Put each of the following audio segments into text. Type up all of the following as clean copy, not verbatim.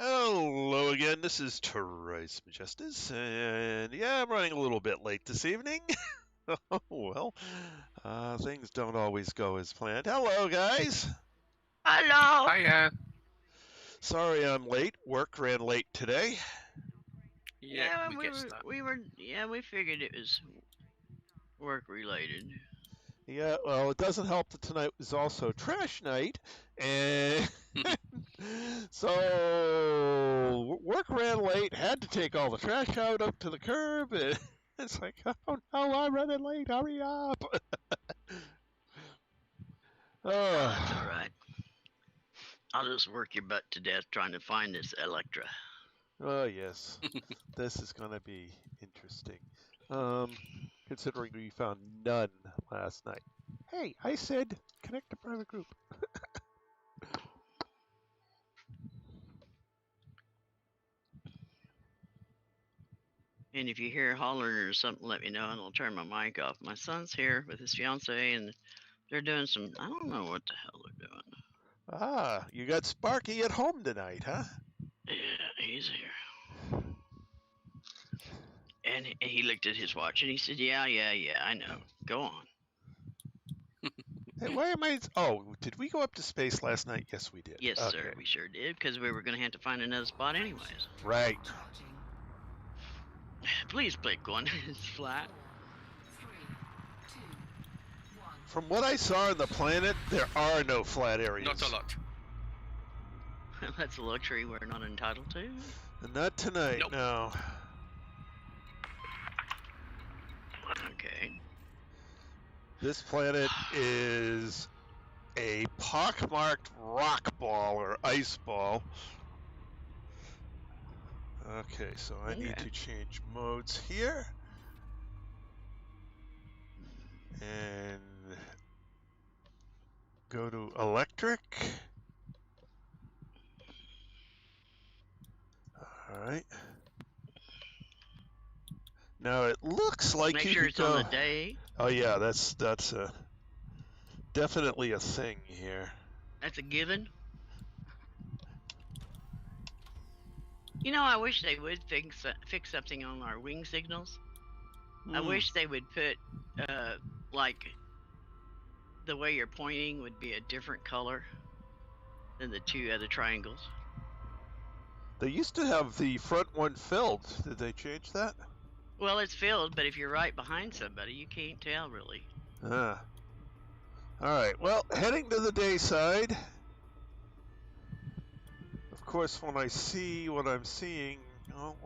Hello again, this is Trice Majestus, and yeah, I'm running a little bit late this evening. Oh, well, things don't always go as planned. Hello, guys! Hello! Hiya. Sorry I'm late. Work ran late today. Yeah, we guessed that. We figured it was work related. Yeah, well, it doesn't help that tonight was also trash night, and so work ran late, had to take all the trash out up to the curb, and it's like, oh no, I'm running late, hurry up! That's alright. I'll just work your butt to death trying to find this Electra. Oh, yes. This is going to be interesting. Considering we found none last night. Hey, I said connect to private group. And if you hear hollering or something, let me know and I'll turn my mic off. My son's here with his fiance and they're doing some, I don't know what the hell they're doing. Ah, you got Sparky at home tonight, huh? Yeah, he's here. And he looked at his watch and he said, yeah, I know. Go on. Hey, why am I... Oh, did we go up to space last night? Yes, we did. Yes, okay. sir, we sure did, because we were going to have to find another spot anyways. Right. Please click one. It's flat. From what I saw on the planet, there are no flat areas. Not a lot. That's a luxury we're not entitled to. Not tonight, Nope. no. Okay. This planet is a pockmarked rock ball or ice ball. Okay, so I need to change modes here. And go to electric. Alright. Now it looks like Make you sure could it's go... on the day. Oh yeah, that's definitely a thing here. That's a given. You know, I wish they would fix something on our wing signals. I wish they would put, like, the way you're pointing would be a different color than the two other triangles. They used to have the front one filled. Did they change that? Well, it's filled, but if you're right behind somebody, you can't tell, really. Ah. Alright, well, heading to the day side. Of course, when I see what I'm seeing, well,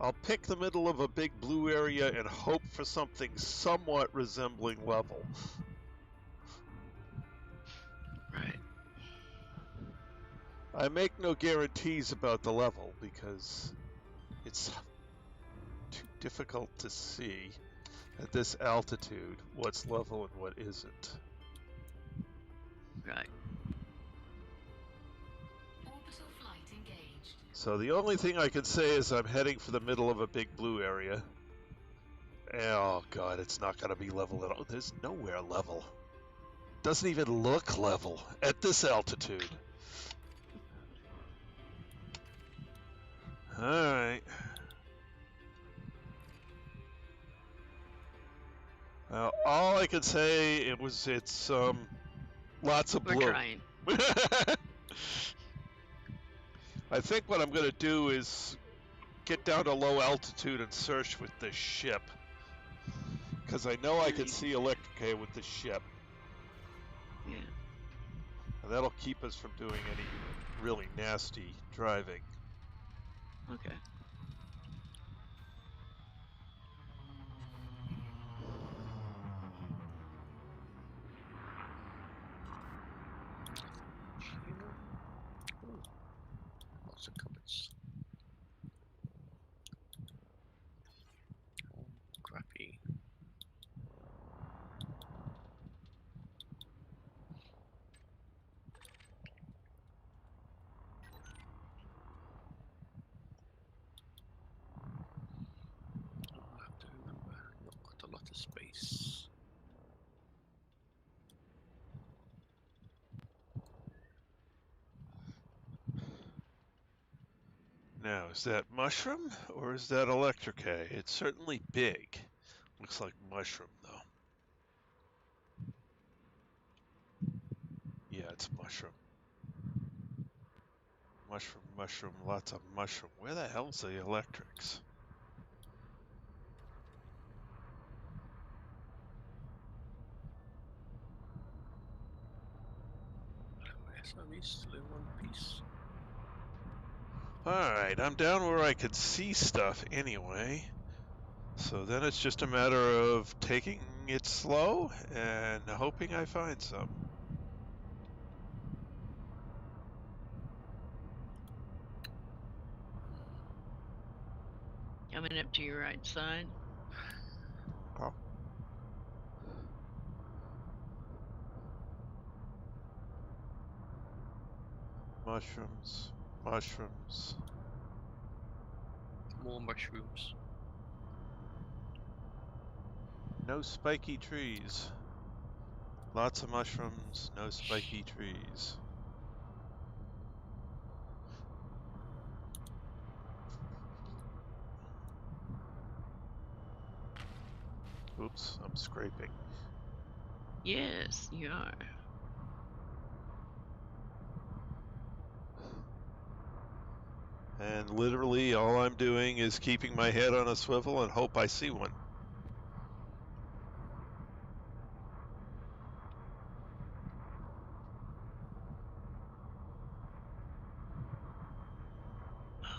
I'll pick the middle of a big blue area and hope for something somewhat resembling level. Right. I make no guarantees about the level because it's too difficult to see at this altitude what's level and what isn't. Right. Orbital flight engaged. So the only thing I can say is I'm heading for the middle of a big blue area. Oh god, it's not going to be level at all. There's nowhere level. Doesn't even look level at this altitude. Alright. Well, all I can say it's lots of blue. We're trying. I think what I'm going to do is get down to low altitude and search with this ship. Because I know I can see Electrica with the ship. Yeah. And that'll keep us from doing any really nasty driving. Okay. Lots of cupboards. Oh, crappy. I have to remember, not got a lot of space. is that mushroom or is that electricae? It's certainly big. Looks like mushroom, though. Yeah, it's mushroom. Mushroom, mushroom, lots of mushroom. Where the hell's the electrics? SRV still in one piece. Alright, I'm down where I could see stuff anyway. So then it's just a matter of taking it slow and hoping I find some. Coming up to your right side. Oh. Mushrooms, mushrooms. More mushrooms. No spiky trees. Lots of mushrooms, no spiky trees. Oops, I'm scraping. Yes, you are. And literally all I'm doing is keeping my head on a swivel and hope I see one.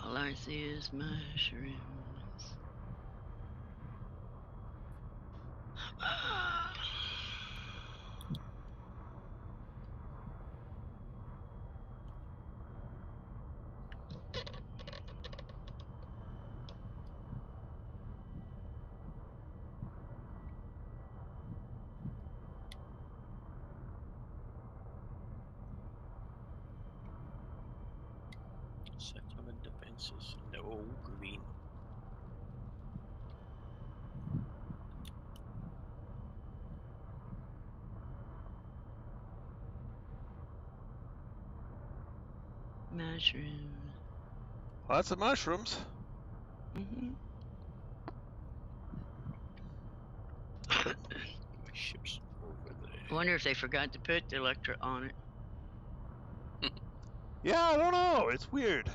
All I see is mushrooms. Settlement defenses, and they're all green. Mushrooms. Lots of mushrooms. Mm-hmm. My ship's over there. I wonder if they forgot to put the electro on it. Yeah, I don't know. It's weird.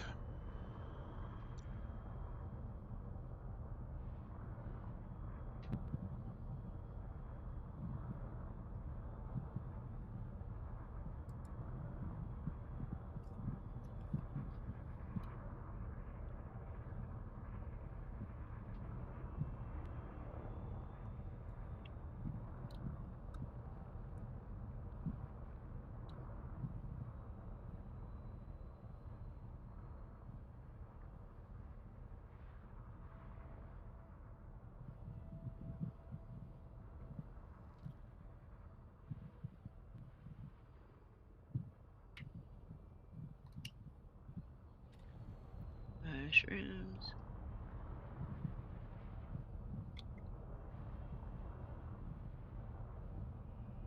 Mushrooms.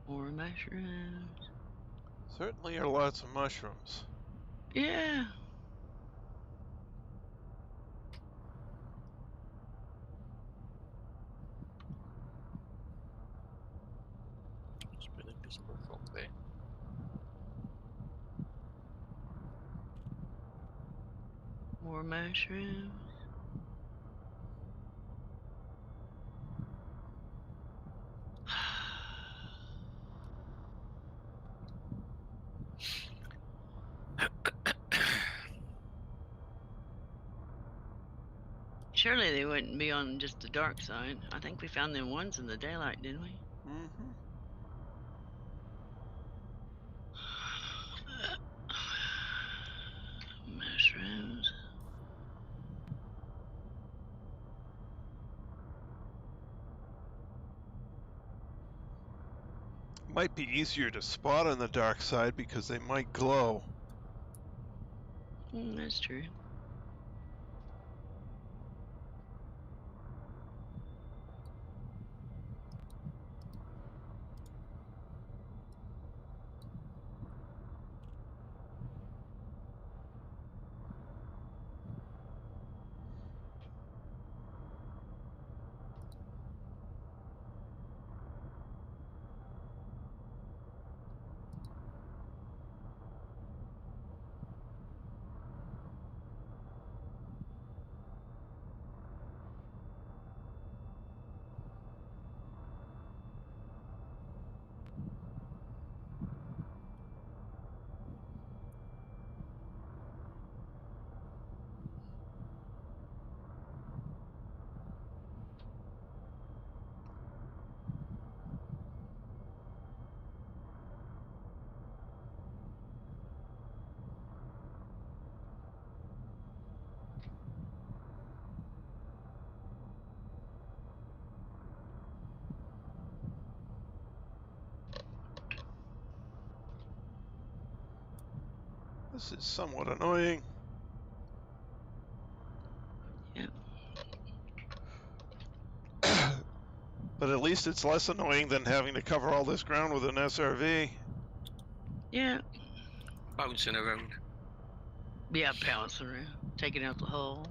More mushrooms. Certainly are lots of mushrooms. Yeah. It's been invisible from there. More mushrooms. Surely they wouldn't be on just the dark side. I think we found them ones in the daylight, didn't we? Mm-hmm. Mushrooms. Might be easier to spot on the dark side because they might glow. That's true. This is somewhat annoying. Yep. But at least it's less annoying than having to cover all this ground with an SRV. Yeah. Bouncing around. Yeah, bouncing around, taking out the hole.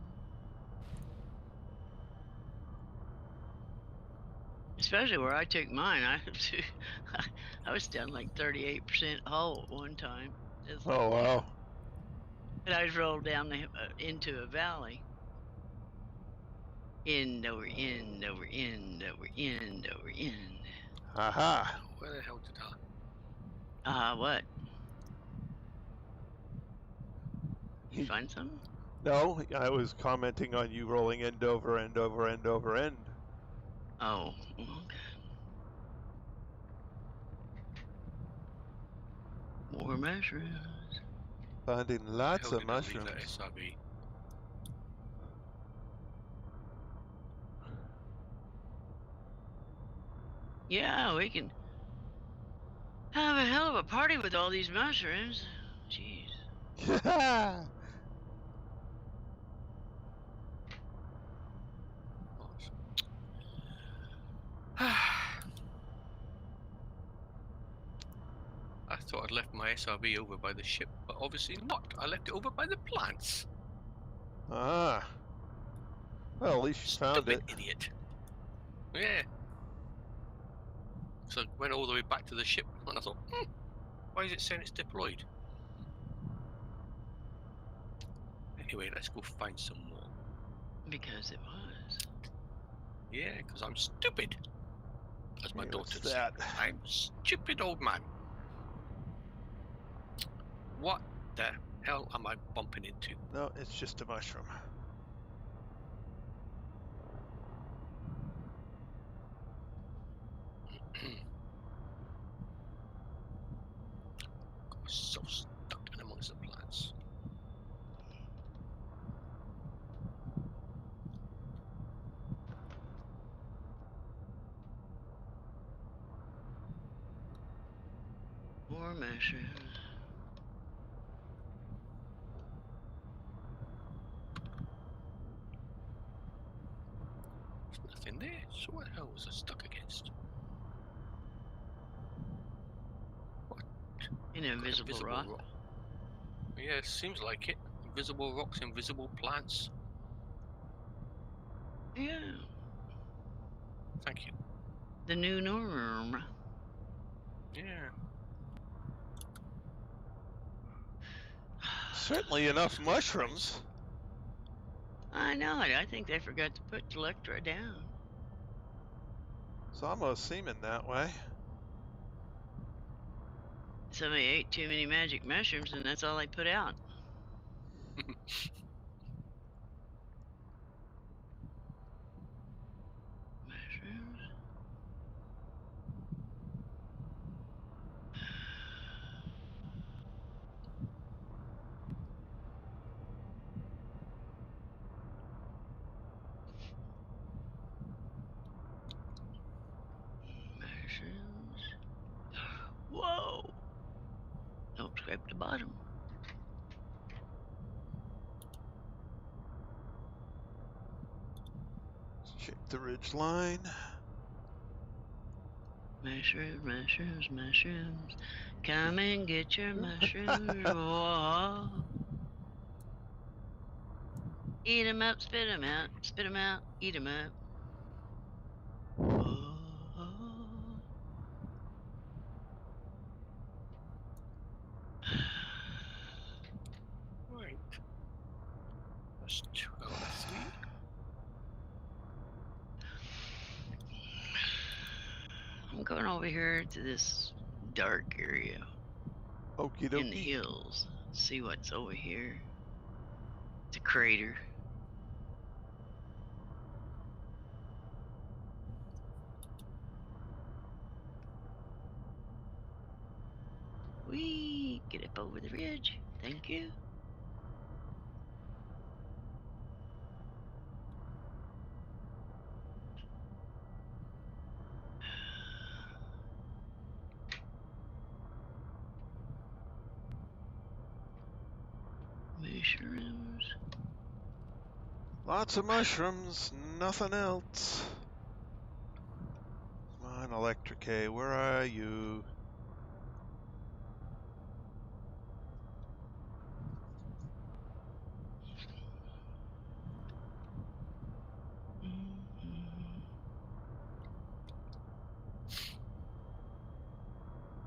Especially where I took mine, I was down like 38% hole at one time. It's like, Oh, wow. and I was rolled down into a valley. End over end over end over end over end. Aha. Where the hell did I? What? You find something? No, I was commenting on you rolling end over end over end over end. Oh, okay. More mushrooms. Finding Where the lots hell of did I leave that mushrooms. SRV? Yeah, we can have a hell of a party with all these mushrooms. Jeez. I thought I'd left my SRV over by the ship, but obviously not. I left it over by the plants. Ah. Well, at least you found Stupid it. idiot. Yeah. So I went all the way back to the ship, and I thought, why is it saying it's deployed? Anyway, let's go find some more. Because it was. Yeah, because I'm stupid. As my Hey, daughter what's would say. that? I'm stupid old man. What the hell am I bumping into? No, it's just a mushroom. Got myself stuck in amongst the plants. More mushrooms. There's nothing there. So what the hell was I stuck against? What? An Got invisible rock. Yeah, seems like it. Invisible rocks, invisible plants. Yeah. Thank you. The new norm. Yeah. Certainly enough mushrooms. I know it. I think they forgot to put Electra down. It's almost seeming that way. Somebody ate too many magic mushrooms and that's all they put out. Mushrooms? Mushrooms? Whoa! Don't scrape the bottom. Let's check the ridge line. Mushrooms, mushrooms, mushrooms. Come and get your mushrooms. Whoa. Eat 'em up, spit 'em out, spit 'em out, eat 'em up. Whoa. Right. That's 2 out of 3. I'm going over here to this dark area Okie in the dokie. hills. See what's over here. It's a crater. Whee! Get up over the ridge. Thank you. mushrooms. Lots of mushrooms, nothing else. Come on, Electric, where are you?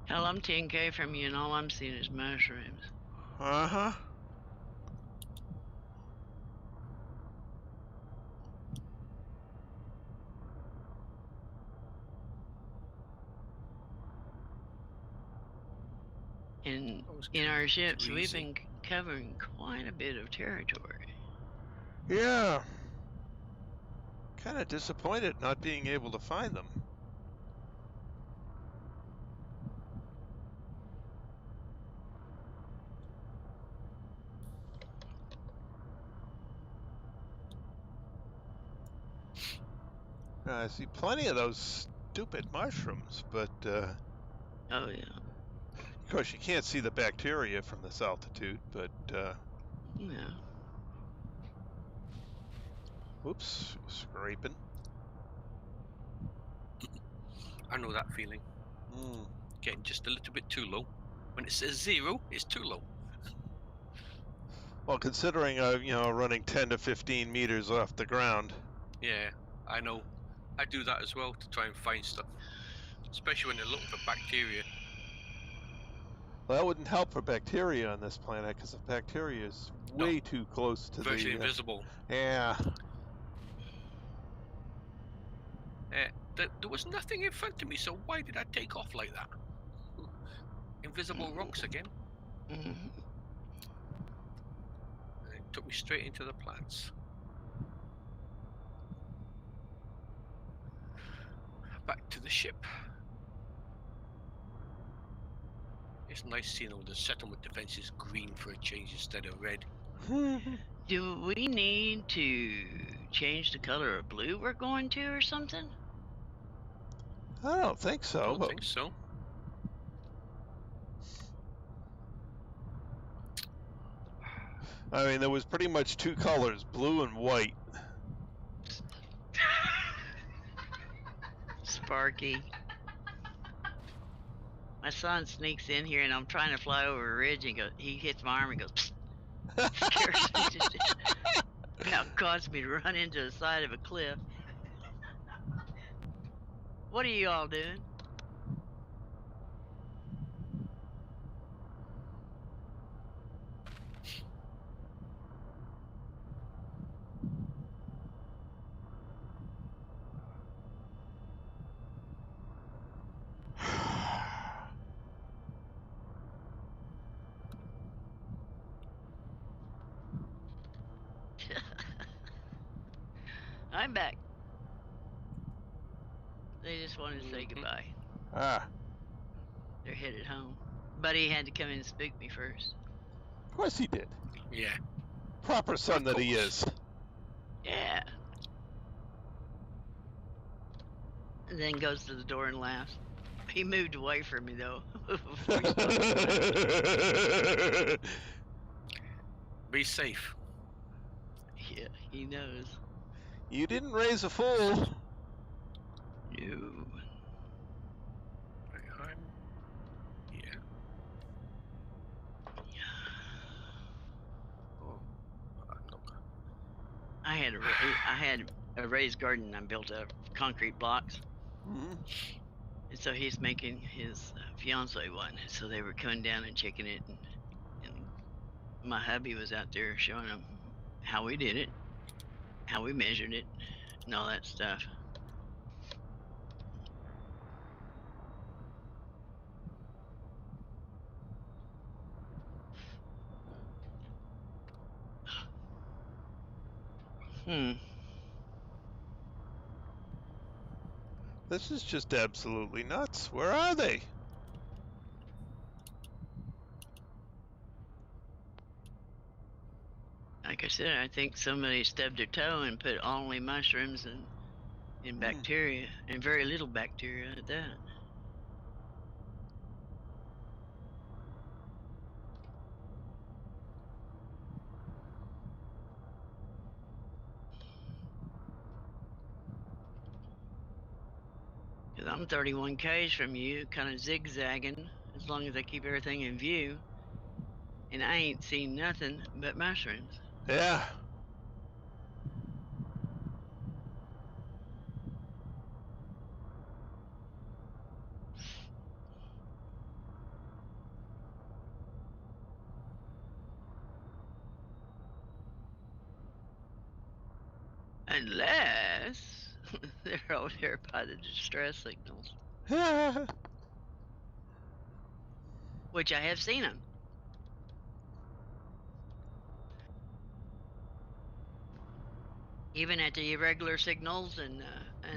Hell, I'm 10K from you, and all I'm seeing is mushrooms. Uh-huh. And That was in our ships, too we've easy. been covering quite a bit of territory. Yeah. Kind of disappointed not being able to find them. I see plenty of those stupid mushrooms, but Oh yeah. of course you can't see the bacteria from this altitude, but Yeah. whoops, scraping. I know that feeling. Mm. Getting just a little bit too low. When it says 0, it's too low. Well, considering running 10 to 15 meters off the ground. Yeah, I know. I do that as well to try and find stuff. Especially when they're looking for bacteria. Well, that wouldn't help for bacteria on this planet because the bacteria is way too close to Virtually the. invisible. Yeah. There was nothing in front of me, so why did I take off like that? Invisible rocks again. Mm-hmm. It took me straight into the plants. Back to the ship. It's nice seeing all the settlement defenses green for a change instead of red. Do we need to change the color of blue we're going to or something? I don't think so. I don't but think so. I mean, there was pretty much two colors, blue and white. Sparky. My son sneaks in here, and I'm trying to fly over a ridge, and he hits my arm and goes, psst. Scares me to death. About caused me to run into the side of a cliff. What are you all doing? I'm back. They just wanted to say goodbye. Ah, They're headed home. Buddy had to come in and spook me first. of course he did. Yeah. Proper son Of that he course. is. Yeah. And then goes to the door and laughs. He moved away from me though. Before he spoke to me. Be safe. Yeah, he knows. You didn't raise a fool. No. I'm here. Oh, no. I had a raised garden I built out of concrete blocks. Mhm. And so he's making his fiance one. So they were coming down and checking it, and my hubby was out there showing them how we did it, how we measured it, and all that stuff. This is just absolutely nuts. Where are they? Like I said, I think somebody stubbed their toe and put only mushrooms and bacteria, and very little bacteria at that. 'Cause I'm 31 Ks from you, kind of zigzagging, as long as I keep everything in view. And I ain't seen nothing but mushrooms. Yeah. Unless they're over there by the distress signals, Yeah. which I have seen them. Even at the irregular signals and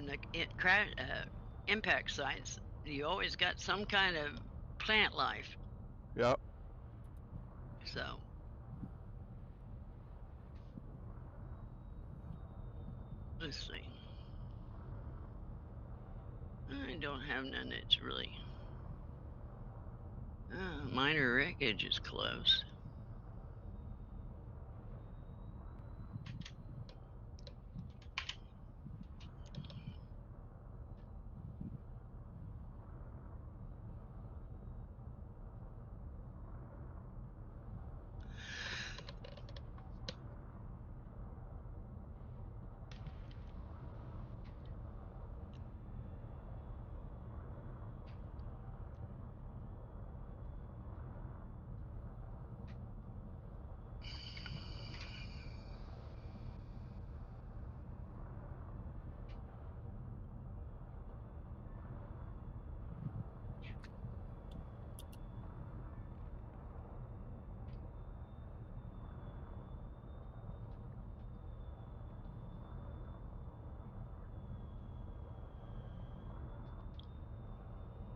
the impact sites, you always got some kind of plant life. Yep. So let's see. I don't have none that's really. Minor wreckage is close.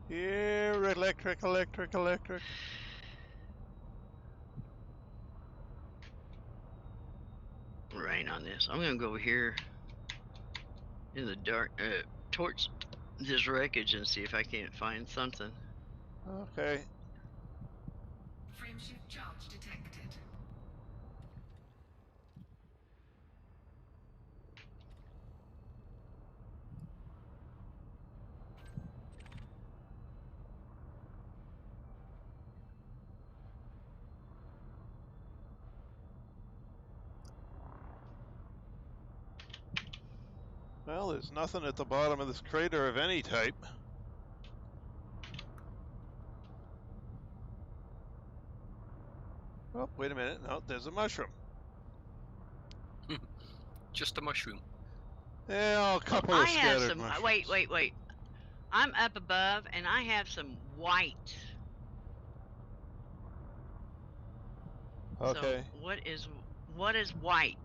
Here, electric. Rain on this. I'm gonna go over here in the dark, towards this wreckage and see if I can't find something. Okay. Frameshift charge detected. Well, there's nothing at the bottom of this crater of any type. Oh, wait a minute. No, there's a mushroom. Just a mushroom. Yeah, a couple I of have scattered some. mushrooms. Wait. I'm up above, and I have some white. Okay. So what is white?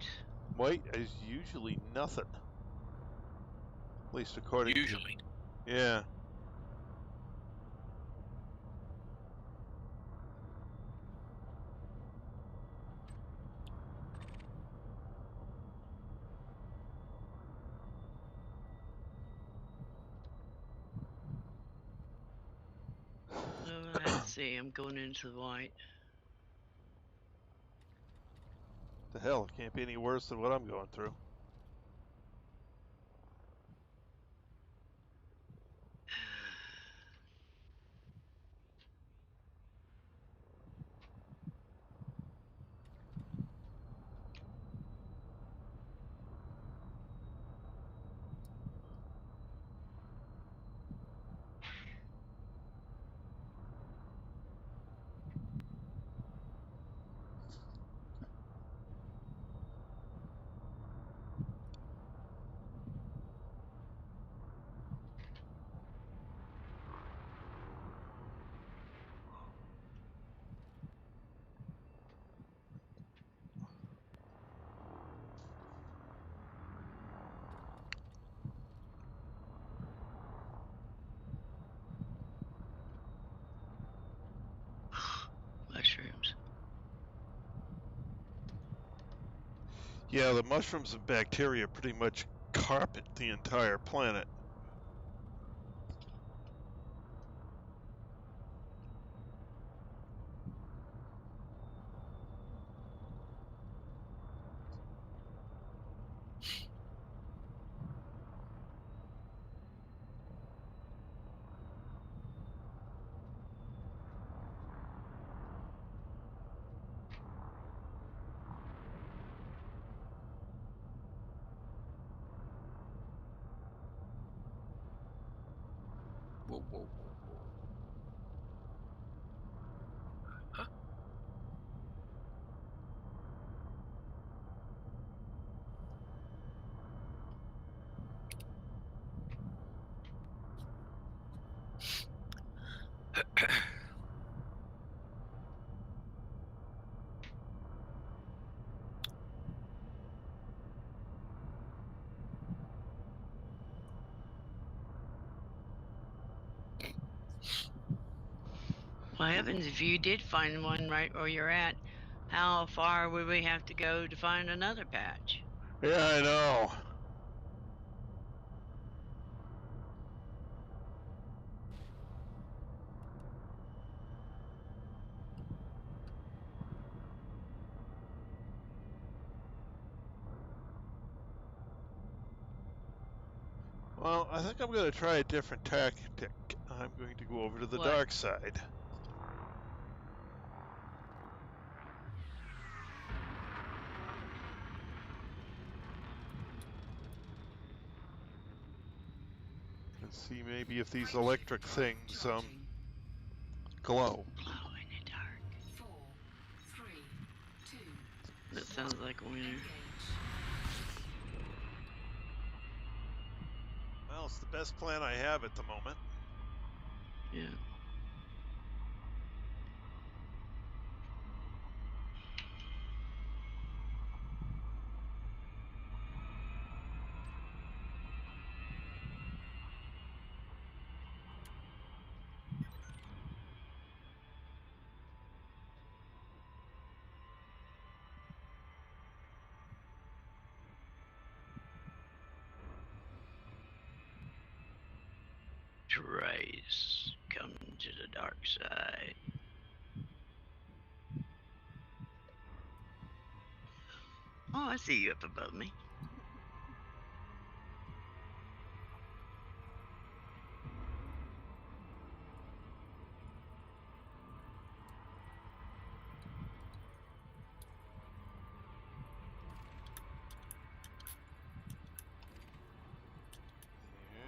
White is usually nothing. At least according Usually. to... Yeah. Let's see. I'm going into the white. The hell, it can't be any worse than what I'm going through. Mushrooms. Yeah, the mushrooms and bacteria pretty much carpet the entire planet. Huh? Well, heavens, if you did find one right where you're at, how far would we have to go to find another patch? Yeah, I know. Well, I think I'm going to try a different tactic. I'm going to go over to the What? dark side. And see maybe if these electric things Charging. glow. Glow in the dark. 4, 3, 2, That sounds like a winner. engage. Well, it's the best plan I have at the moment. Yeah. Trace, come to the dark side. Oh, I see you up above me.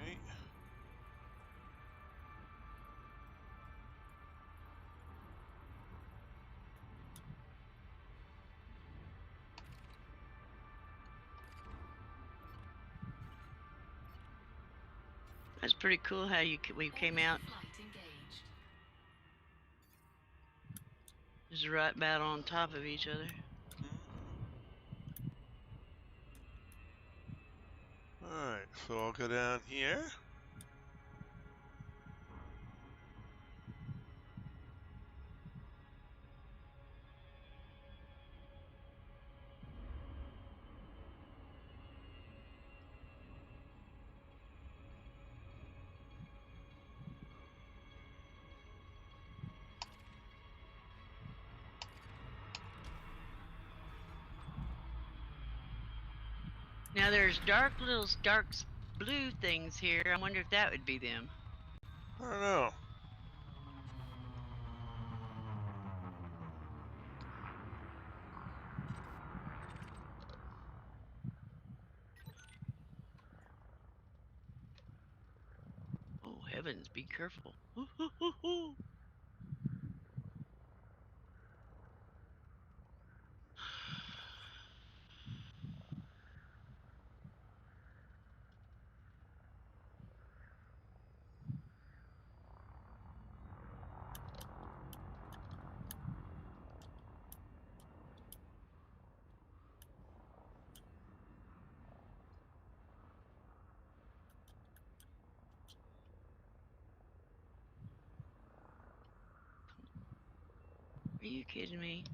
Alright. That's pretty cool how we came out Flight engaged. just right about on top of each other. Alright, so I'll go down here. Now there's dark blue things here. I wonder if that would be them. I don't know. Oh heavens, be careful. Are you kidding me?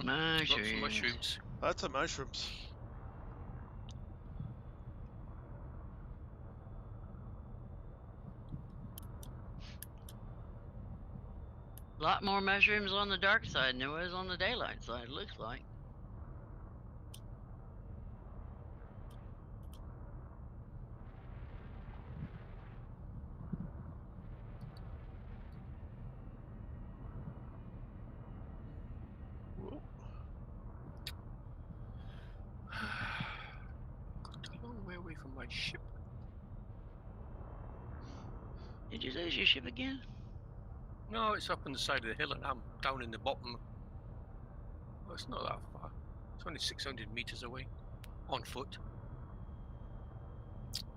Lots of Mushrooms. mushrooms. Lots of mushrooms. A lot more mushrooms on the dark side than there was on the daylight side, it looks like. Whoa. Got a long way away from my ship. Did you lose your ship again? No, it's up on the side of the hill and I'm down in the bottom. Well, it's not that far. It's only 600 meters away. On foot.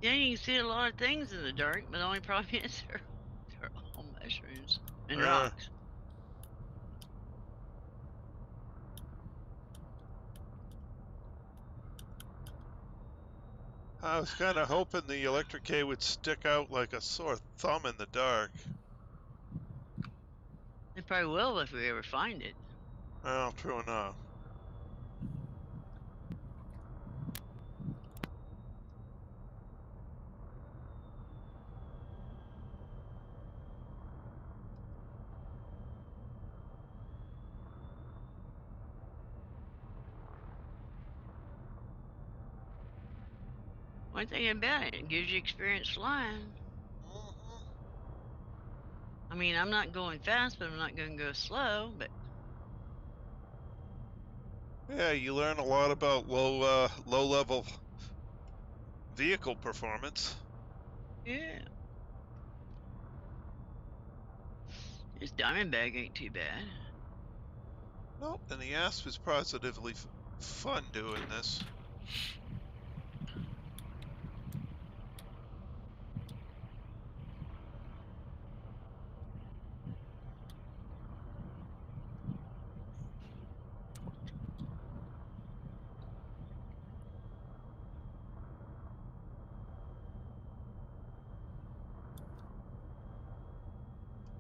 Yeah, you can see a lot of things in the dark, but the only problem is they're all mushrooms and rocks. I was kind of hoping the electric K would stick out like a sore thumb in the dark. They probably will if we ever find it. Well, true enough. One thing about it, it gives you experience flying. I mean, I'm not going fast, but I'm not going to go slow. But Yeah, you learn a lot about low-level vehicle performance. yeah, this Diamondback ain't too bad. Nope, and the Asp is positively fun doing this.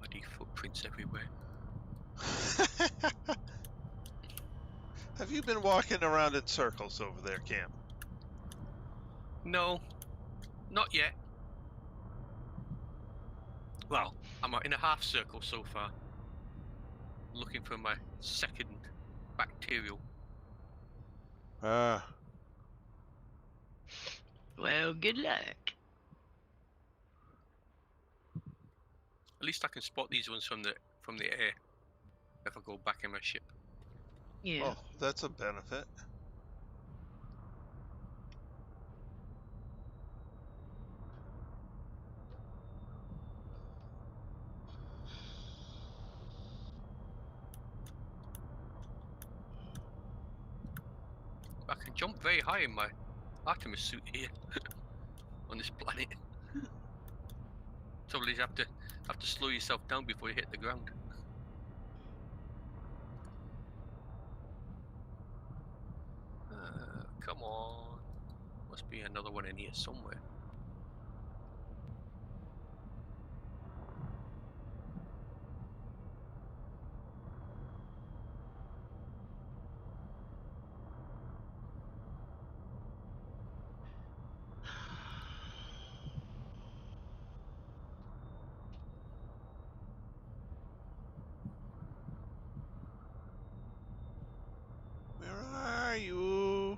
Muddy footprints everywhere. Have you been walking around in circles over there, Cam? No, not yet. Well, I'm in a half circle so far. Looking for my second bacterial. Ah. Well, good luck. At least I can spot these ones from the air if I go back in my ship. Yeah. Oh, that's a benefit. I can jump very high in my Artemis suit here on this planet. Trouble is, you have to slow yourself down before you hit the ground. Come on, must be another one in here somewhere. Where are you?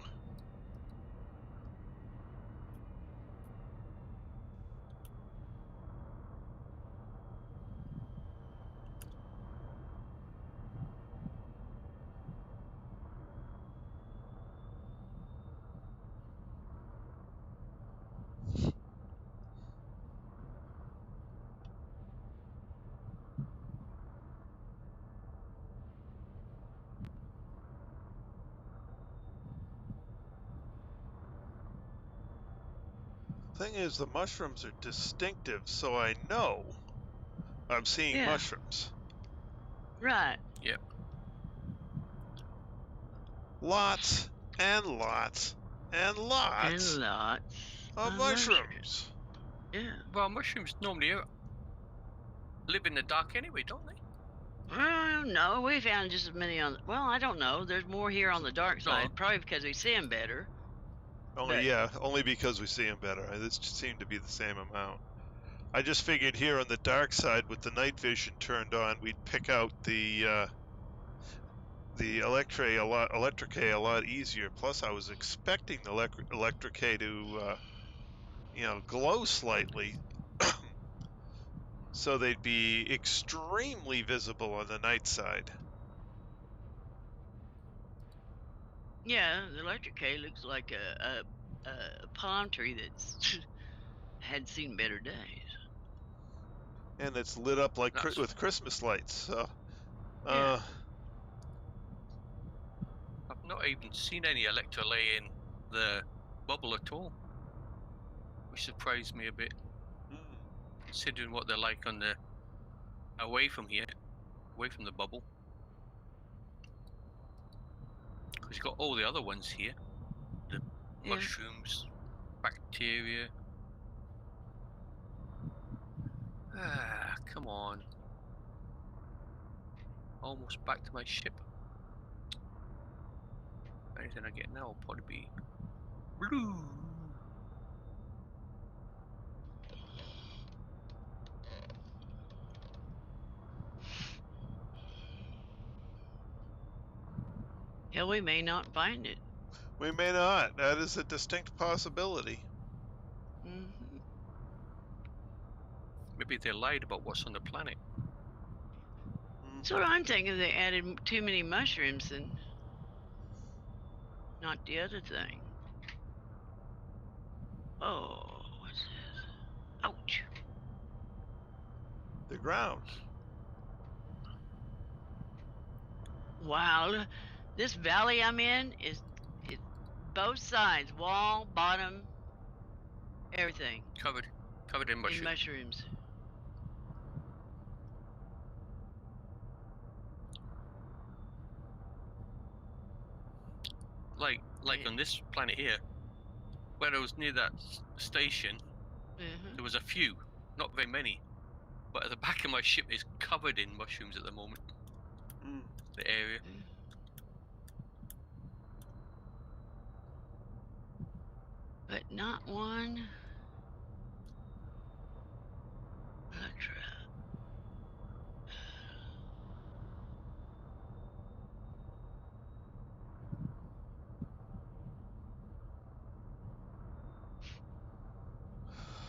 Thing is, the mushrooms are distinctive, so I know I'm seeing Yeah. mushrooms. Right. Yep. Lots and lots and lots And lots of mushrooms. Yeah. Well, mushrooms normally live in the dark anyway, don't they? No, we found just as many on. Well, I don't know. There's more here on the dark No. side, probably because we see them better. Only, But- yeah, only because we see them better. This just seemed to be the same amount. I just figured here on the dark side, with the night vision turned on, we'd pick out the electric a lot easier. Plus, I was expecting the electric to, glow slightly, so they'd be extremely visible on the night side. Yeah, the electric K looks like a palm tree that's had seen better days. And it's lit up like with Christmas lights. So, Yeah. I've not even seen any electrolay in the bubble at all, which surprised me a bit, considering what they're like on the away from here, away from the bubble. Because you've got all the other ones here, the mushrooms, bacteria. Ah, come on. Almost back to my ship. Anything I get now will probably be blue. Hell, we may not find it. we may not. That is a distinct possibility. Mm-hmm. Maybe they lied about what's on the planet. That's what I'm thinking. They added too many mushrooms and not the other thing. Oh, what's this? Ouch. The ground. Wow, this valley I'm in is both sides, wall, bottom, everything. Covered in mushrooms. In mushrooms. Like on this planet here, when I was near that station, there was a few, not very many, but at the back of my ship is covered in mushrooms at the moment. The area. But not one. Electra.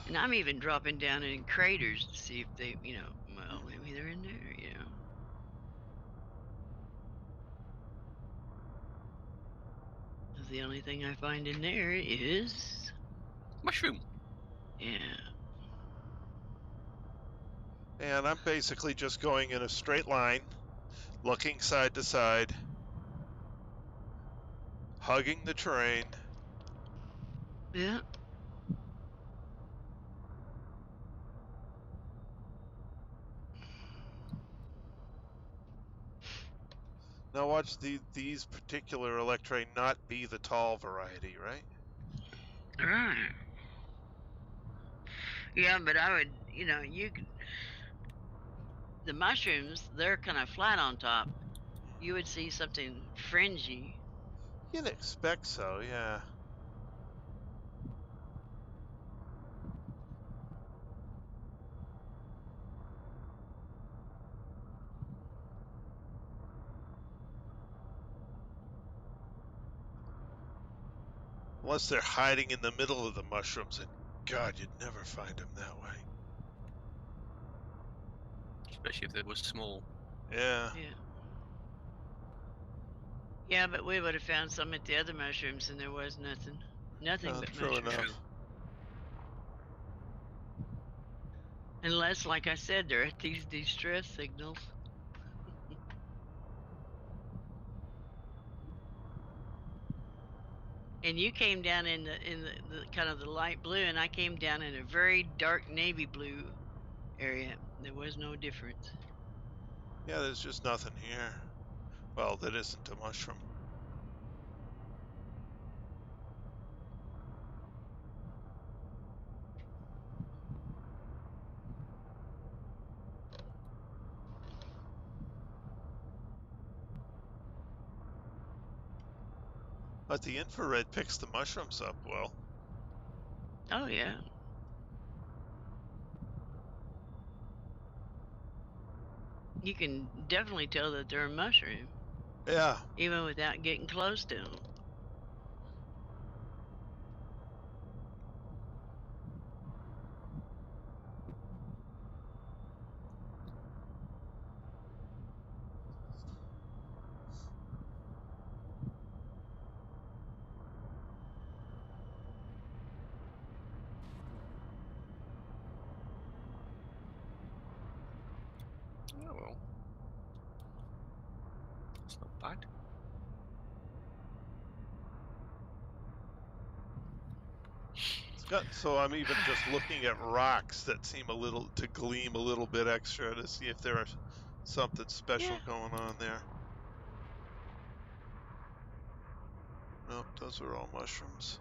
And I'm even dropping down in craters to see if they, well, maybe they're in there, The only thing I find in there is mushroom. Yeah. And I'm basically just going in a straight line, looking side to side, hugging the terrain. Yeah. Now watch these particular electrae not be the tall variety, right? Right. Yeah, but I would, the mushrooms, they're kind of flat on top. You would see something fringy. You'd expect so, yeah. Unless they're hiding in the middle of the mushrooms, and God, you'd never find them that way. Especially if they were small. Yeah. Yeah, but we would have found some at the other mushrooms, and there was nothing. Nothing but true mushrooms. enough. Unless, like I said, they're at these distress signals. And you came down in the kind of the light blue, and I came down in a very dark navy blue area. There was no difference. Yeah, there's just nothing here. Well, that isn't a mushroom. But the infrared picks the mushrooms up well. Oh yeah. You can definitely tell that they're a mushroom, Yeah. even without getting close to them. Oh well. That's not bad. So I'm even just looking at rocks that seem to gleam a little bit extra to see if there's something special going on there. Nope, those are all mushrooms.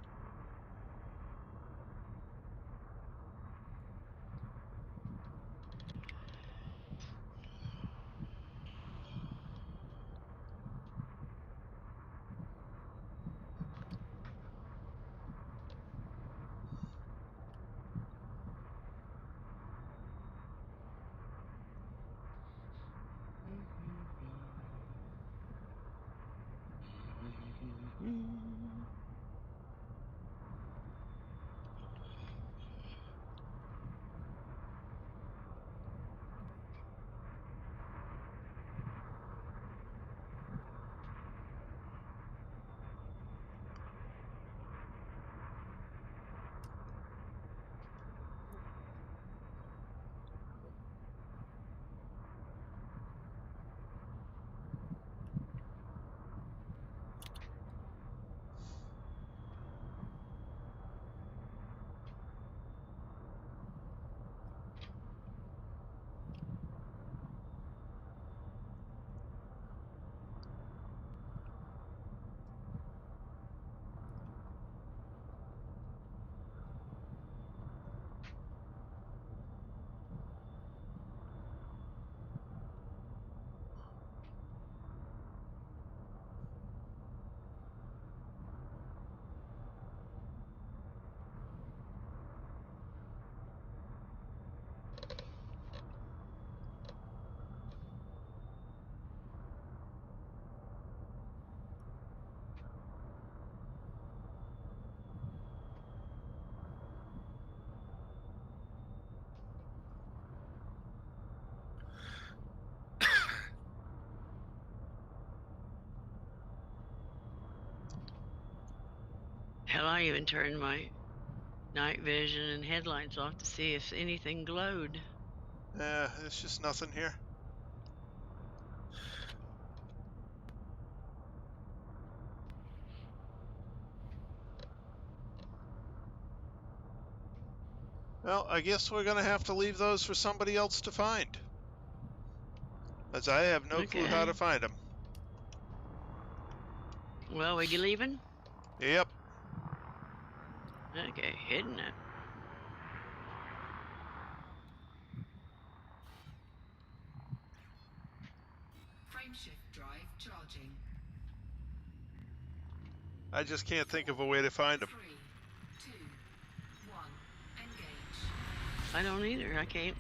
Hell, I even turned my night vision and headlights off to see if anything glowed. There's just nothing here. Well, I guess we're gonna have to leave those for somebody else to find, as I have no clue how to find them. Well, are you leaving? Yep. Okay, heading up. Frameshift drive charging. I just can't think of a way to find them. 3, 2, 1, engage. I don't either. I can't.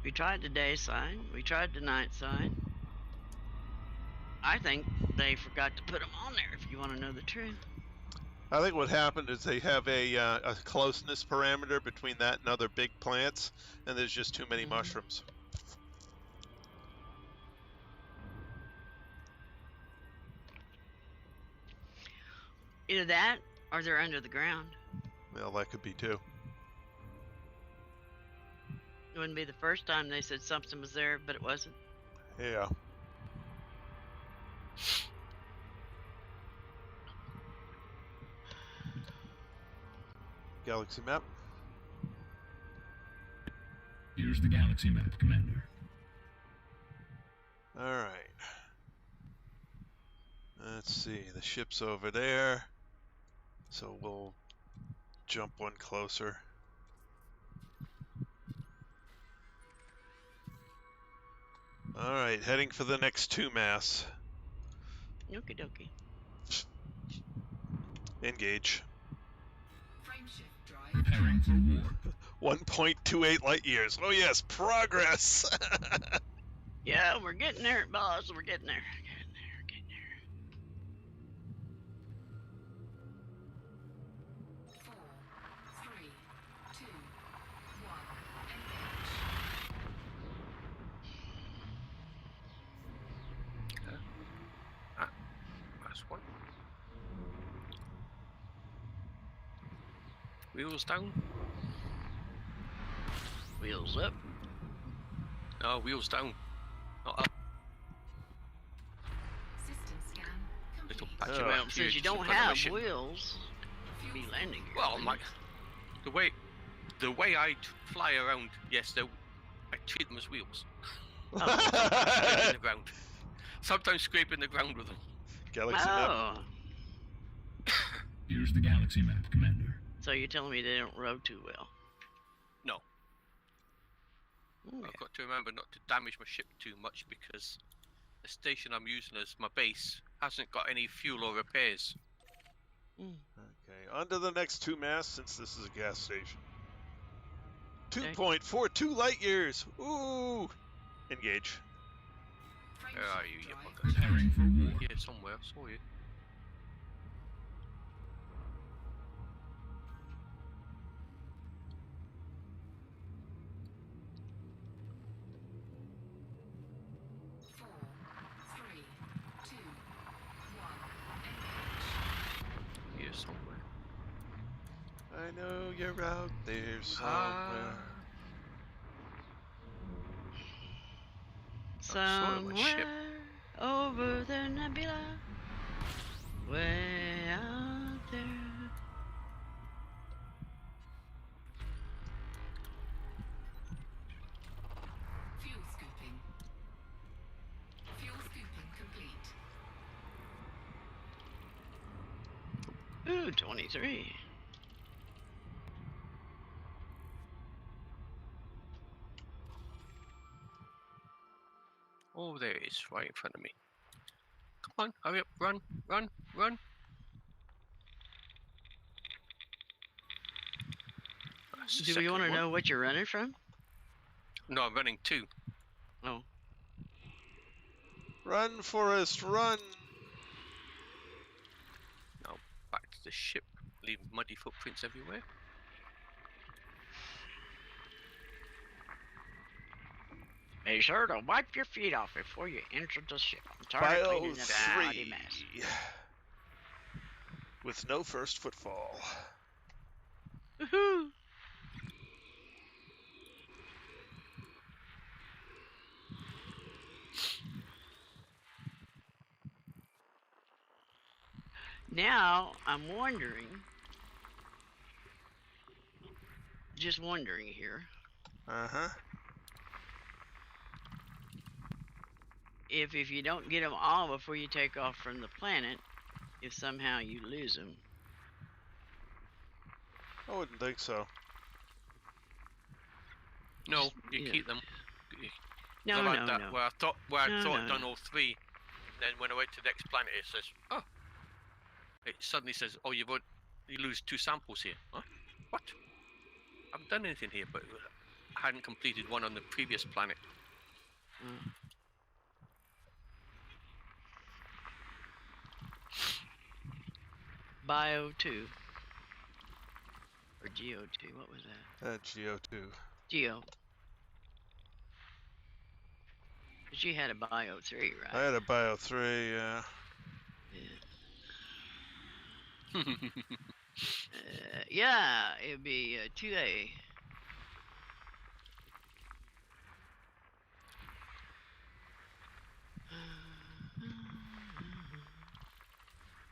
We tried the day side. We tried the night side. I think they forgot to put them on there, if you want to know the truth. I think what happened is they have a closeness parameter between that and other big plants, and there's just too many mushrooms. Either that, or they're under the ground. Well, that could be too. It wouldn't be the first time they said something was there, but it wasn't. Yeah. Galaxy map. Here's the galaxy map, Commander. All right. Let's see. The ship's over there, so we'll jump one closer. All right, heading for the next 2 mass. Okie dokie. Engage. Frameshift drive Preparing for warp. 1.28 light years. Oh yes, progress. Yeah, we're getting there, boss. We're getting there. Getting there. 4, 3, 2, 1. Engage. That's one. Wheels down. Wheels up. No, wheels down. Not up. System scan Little complete. patch of Oh. Well, bacteria since you just in don't front of my have ship. wheels, Fuel be landing here. Well, the way I fly around, yes, I treat them as wheels. Scraping the ground. Sometimes scraping the ground with them. Galaxy map. Oh, Here's the galaxy map, Commander. so you're telling me they don't row too well? No, Okay. I've got to remember not to damage my ship too much because the station I'm using as my base hasn't got any fuel or repairs. Okay, on to the next 2 mass since this is a gas station. Okay. 2.42 light years. Ooh. Engage. Where are you, you Drive buggers? Preparing for warp. Here somewhere, I saw you. Four, three, two, one. Engage. Here somewhere. I know you're out there somewhere. sorry, my ship. Somewhere over the Nebula, way out there. Fuel scooping. Fuel scooping complete. Ooh, 23. Oh, there it is, right in front of me. Come on, hurry up, run, run, run. That's the Do we second want to one. know what you're running from? No, I'm running 2. Oh, Run, Forrest, run! Now back to the ship, leaving muddy footprints everywhere. be sure to wipe your feet off before you enter the ship. I'm tired of Bio cleaning that rowdy 3. mess. With no first footfall. Woohoo! Now, I'm wondering, just wondering here, Uh-huh. if you don't get them all before you take off from the planet, if somehow you lose them. I wouldn't think so. No, you Yeah. keep them. No, I like no, that. no. Where I thought No, I'd done no. all 3, then when I went to the next planet, it says, "Oh," it suddenly says, "Oh, you lose 2 samples here." Huh? What? I haven't done anything here, but I hadn't completed one on the previous planet. Mm. Bio 2. Or Geo 2, what was that? Geo2. Geo. But you had a Bio 3, right? I had a Bio 3, yeah. Yeah. Yeah, it'd be 2A.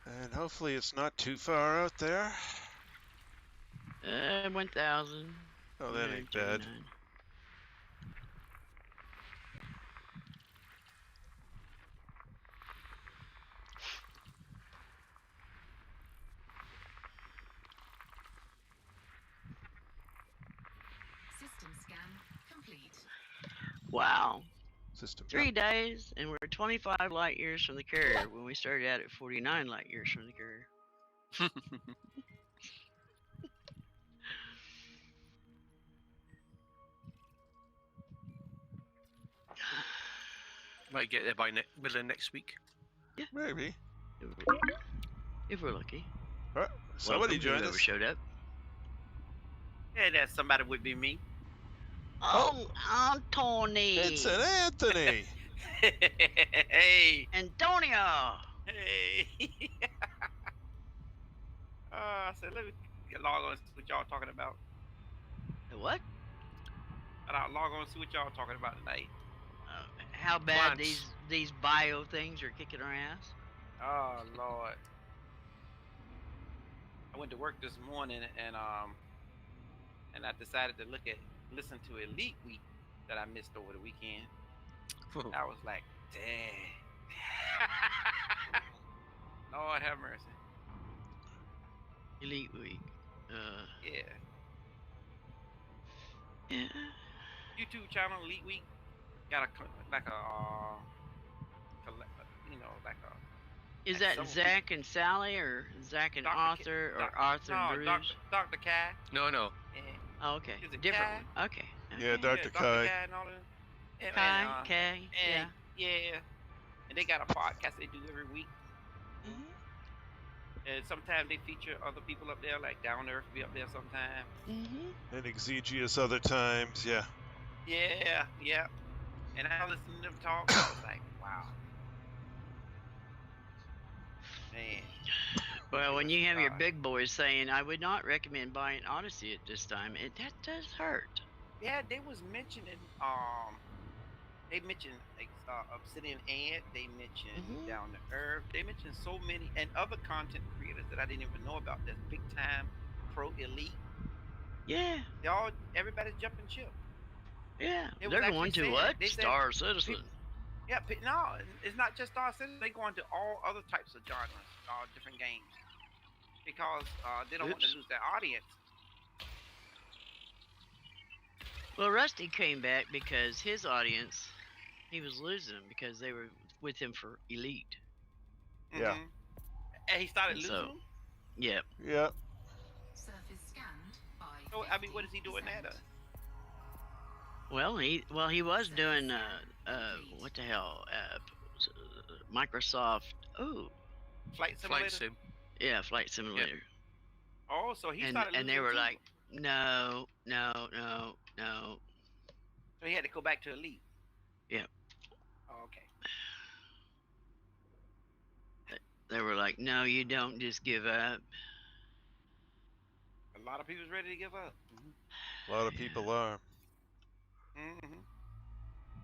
And hopefully it's not too far out there. 1,000. Oh, that ain't bad. 139. System scan complete. Wow. System. 3 days, and we're 25 light years from the carrier when we started out at 49 light years from the carrier. Might get there by middle of next week. Yeah. Maybe. If we're lucky. All right. Somebody joined us. Showed up. Yeah, that somebody would be me. Oh, Anthony. It's an Anthony. Hey. Antonio. Hey. I said, let me log on and see what y'all talking about. What? And I'll log on and see what y'all talking about tonight. How bad Plants. these bio things are kicking our ass? Oh Lord. I went to work this morning and I decided to listen to Elite Week that I missed over the weekend. I was like, dang. Lord have mercy. Elite Week. Yeah. Yeah. YouTube channel Elite Week got like a Is like that some Zach and Sally, or Zach and Dr. Arthur, or Arthur and Bruce? Dr. Kai. No. And, Oh, okay. Is it Different Kai? one. Okay. Yeah, Dr. Dr. Kai. Kai and all that. And, Kai, Kay, yeah. and, yeah. And they got a podcast they do every week. And sometimes they feature other people up there, like Down Earth be up there sometime. And Exegious other times, yeah. Yeah. And I listened to them talk. I was like, wow. Man. Well, when you have your big boys saying, I would not recommend buying Odyssey at this time, that does hurt. Yeah, they was mentioning, they mentioned Obsidian Ant, they mentioned Down to Earth, they mentioned so many, and other content creators that I didn't even know about, that's big time pro elite. Yeah. Everybody's jumping ship. Yeah. They was They're actually going to saying what? it. They said Star Citizen. No, it's not just Star Citizen. They go into all other types of genres, different games, because they don't want to lose their audience. Well, Rusty came back because his audience, he was losing them because they were with him for Elite. Yeah. And he started losing So, them? Yep. Yeah. Surface scanned by So, I mean, what is he doing now? Well, he was doing what the hell, Microsoft. Oh, Flight Simulator? Flight sim. yeah, Flight Simulator. Oh, so he started losing And they were too. like, no. So he had to go back to Elite. Yep. Oh, okay. They were like, no, you don't just give up. A lot of people's ready to give up. A lot of people are.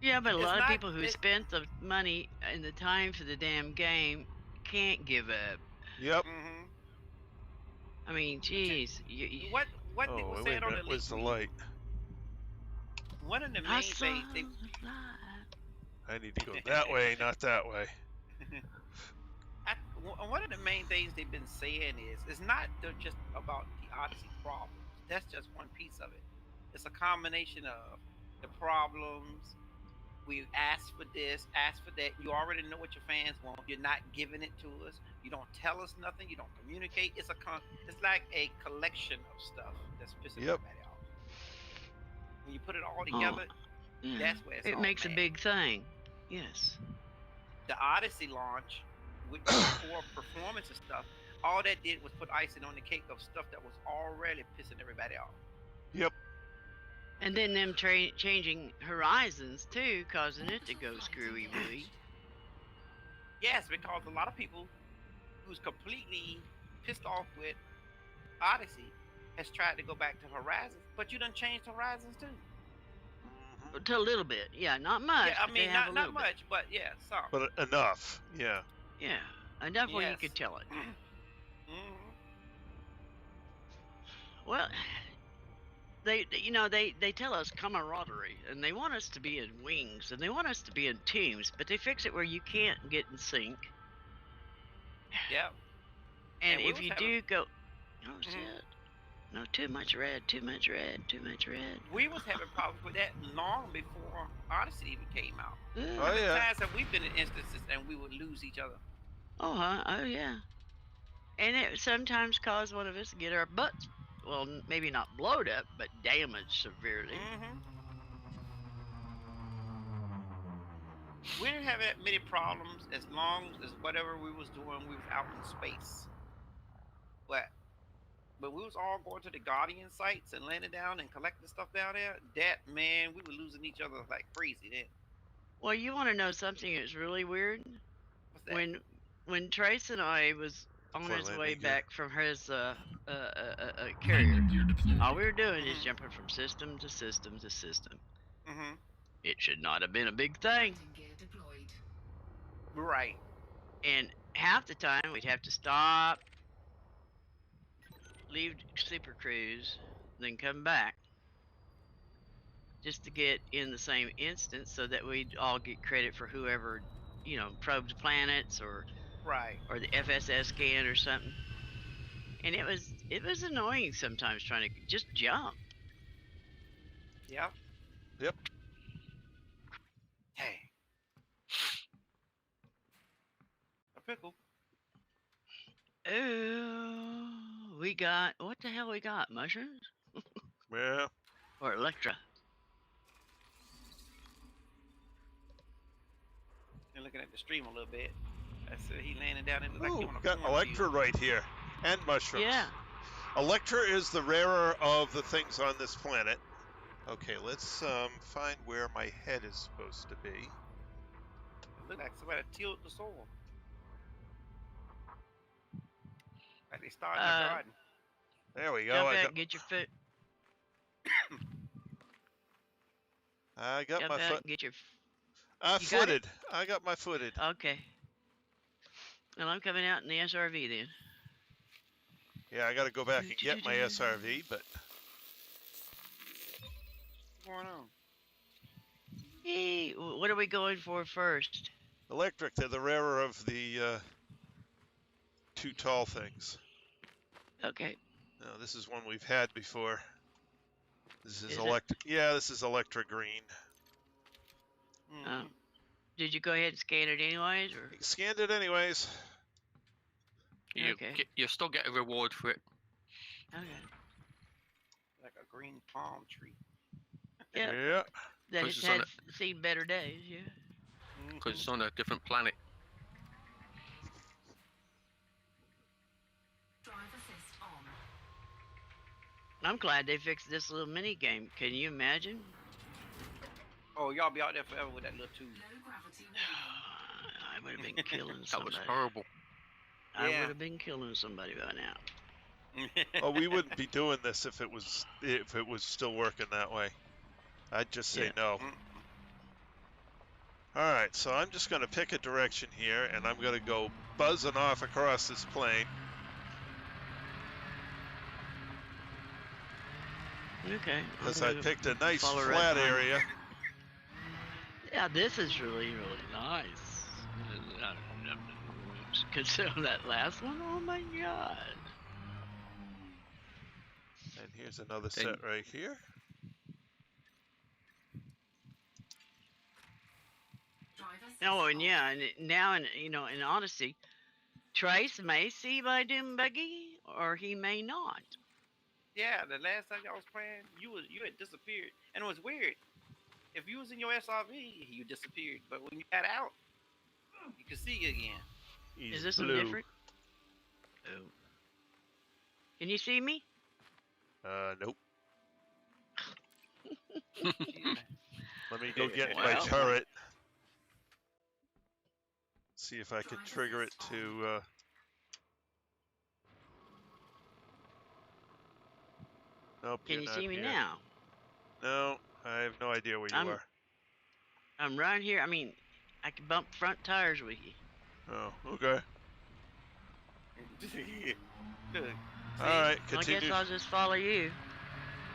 Yeah, but a lot of people who it- spent the money and the time for the damn game can't give up. Yep. I mean, jeez. What they Oh, were wait saying a on the minute. Where's the Elite light? One of the I main saw things they the light. I need to go that way, not that way. one of the main things they've been saying is it's not just about the Odyssey problems. That's just one piece of it. It's a combination of the problems. We ask for this, ask for that. You already know what your fans want. You're not giving it to us. You don't tell us nothing. You don't communicate. It's like a collection of stuff that's pissing everybody off. When you put it all together, Yeah. that's where it's It all makes a mad. big thing. Yes. The Odyssey launch with core performance and stuff, all that did was put icing on the cake of stuff that was already pissing everybody off. Yep. And then them changing Horizons too, causing it to go screwy wooey. Yes, because a lot of people who's completely pissed off with Odyssey has tried to go back to Horizons, but you done changed Horizons too. To a little bit, yeah, not much. Yeah, I but they mean have a not little much, but yeah, some. But enough. Yeah. bit. Yeah, enough where you Yes. could tell it. Mhm. Well, they tell us camaraderie, and they want us to be in wings, and they want us to be in teams, but they fix it where you can't get in sync. Yep. And And we if was you having- do go, oh Mhm. shit. No, too much red, too much red, too much red. We was having problems with that long before Odyssey even came out. Ugh. How Oh, many yeah. times have we been in instances and we would lose each other? Oh, huh? Oh, yeah. And it sometimes caused one of us to get our butts, well, maybe not blowed up, but damaged severely. Mm-hmm. We didn't have that many problems as long as whatever we was doing, we was out in space. But we was all going to the Guardian sites and landing down and collecting stuff down there. That, man, we were losing each other like crazy then. Well, you want to know something that's really weird? What's that? When Trace and I was on Before his way landing gear. back from his carrier, Landing gear deployed. all we were doing is Mhm. jumping from system to system to system. Mm-hmm. It should not have been a big thing. Landing gear deployed. Right. And half the time we'd have to stop, leave Super Cruise, then come back just to get in the same instance so that we'd all get credit for whoever, probed planets or Right. the FSS scan or something. And it was annoying sometimes trying to just jump. Yep. Yep. Hey. A pickle. Oh, what the hell we got? Mushrooms Yeah. or Electra? And looking at the stream a little bit. I said he landing down in like Ooh, on a got cornfield. Electra right here. And mushrooms. Yeah. Electra is the rarer of the things on this planet. Okay, let's find where my head is supposed to be. It looked like somebody tilled the soil. Like they started the garden. There we go. Jump out and get your foot. I got Jump my out foot. and get your. You got Footed. I got my footed. Okay. Well, I'm coming out in the SRV then. Yeah, I got to go back and get my SRV, but What's going on? Hey, what are we going for first? electric, they're the rarer of the two tall things. Okay. No, this is one we've had before. This is Is it? electric. Yeah, this is Electra Green. Mhm. Did you go ahead and scan it anyways, or? Scanned it anyways. Okay. You still get a reward for it. Okay. Like a green palm tree. Yeah. Yeah. That Puts has us on had seen better days. Yeah. Because it's on a different planet. Drive assist on. I'm glad they fixed this little mini game. Can you imagine? Oh, y'all be out there forever with that little tube. Low gravity. I would have been killing That somebody. was horrible. I Yeah. would have been killing somebody by now. Oh, we wouldn't be doing this if it was still working that way. I'd just say Yeah. no. All right, so I'm just going to pick a direction here, and I'm going to go buzzing off across this plane. Okay. Because I'm I gonna picked a nice follow right flat behind. area. Yeah, this is really, really nice. Consider that last one. Oh my god. And here's another set right here. Drive assist Oh, and on. yeah, and now in Odyssey, Trace may see my doom buggy, or he may not. Yeah, the last time y'all was playing, you had disappeared, and it was weird. If you was in your SRV, you disappeared, but when you got out, you could see you again. He's Is this blue. one different? Oh. Can you see me? Nope. Jeez, Let me go get my Well. turret. See if I can trigger it to. Nope. Can you're you not see me here. now? No, I have no idea where you are. I'm right here. I mean, I can bump front tires with you. Oh, okay. Good. All right, I continue. guess I'll just follow you.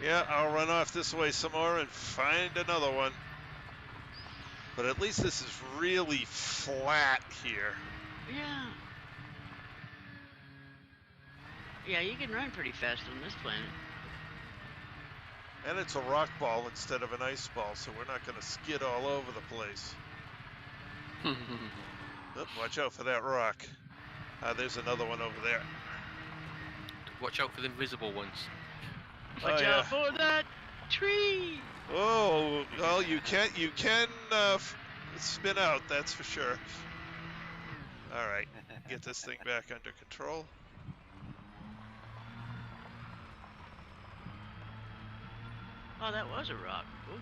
Yeah, I'll run off this way some more and find another one. But at least this is really flat here. Yeah. Yeah, you can run pretty fast on this planet. And it's a rock ball instead of an ice ball, so we're not going to skid all over the place. Oh, watch out for that rock. There's another one over there. Watch out for the invisible ones. Watch out for that tree! Oh, well, you can spin out, that's for sure. All right, get this thing back under control. Oh, that was a rock. Ooh.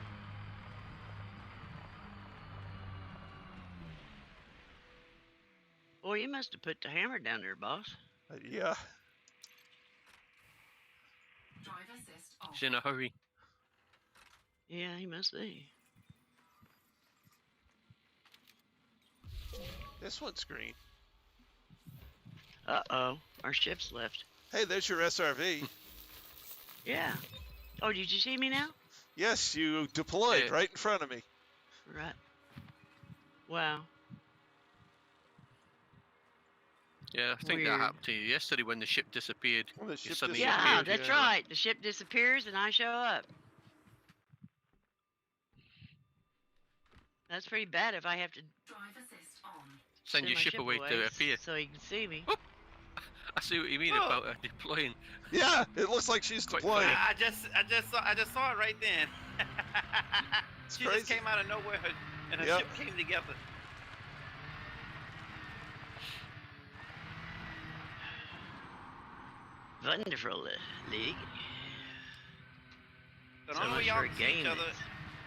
Boy, you must have put the hammer down there, boss. Yeah. Drive assist off. He's in a hurry. Yeah, he must be. This one's green. Uh-oh, our ship's left. Hey, there's your SRV. Yeah. Oh, did you see me now? Yes, you deployed right in front of me. Right. Wow. Yeah, I think Weird. that happened to you yesterday when the ship disappeared. Well, the ship suddenly Yeah, appeared. that's yeah. right. The ship disappears and I show up. That's pretty bad if I have to Drive assist on. Send your my ship away to appear. so he can see me. Oop. I see what you mean Oh. about deploying. Yeah, it looks like she's Quite deploying. I just saw it right then. She crazy. just came out of nowhere and her Yep. ship came together. Wonderful, League. So So the only way much y'all for a can see game each other that's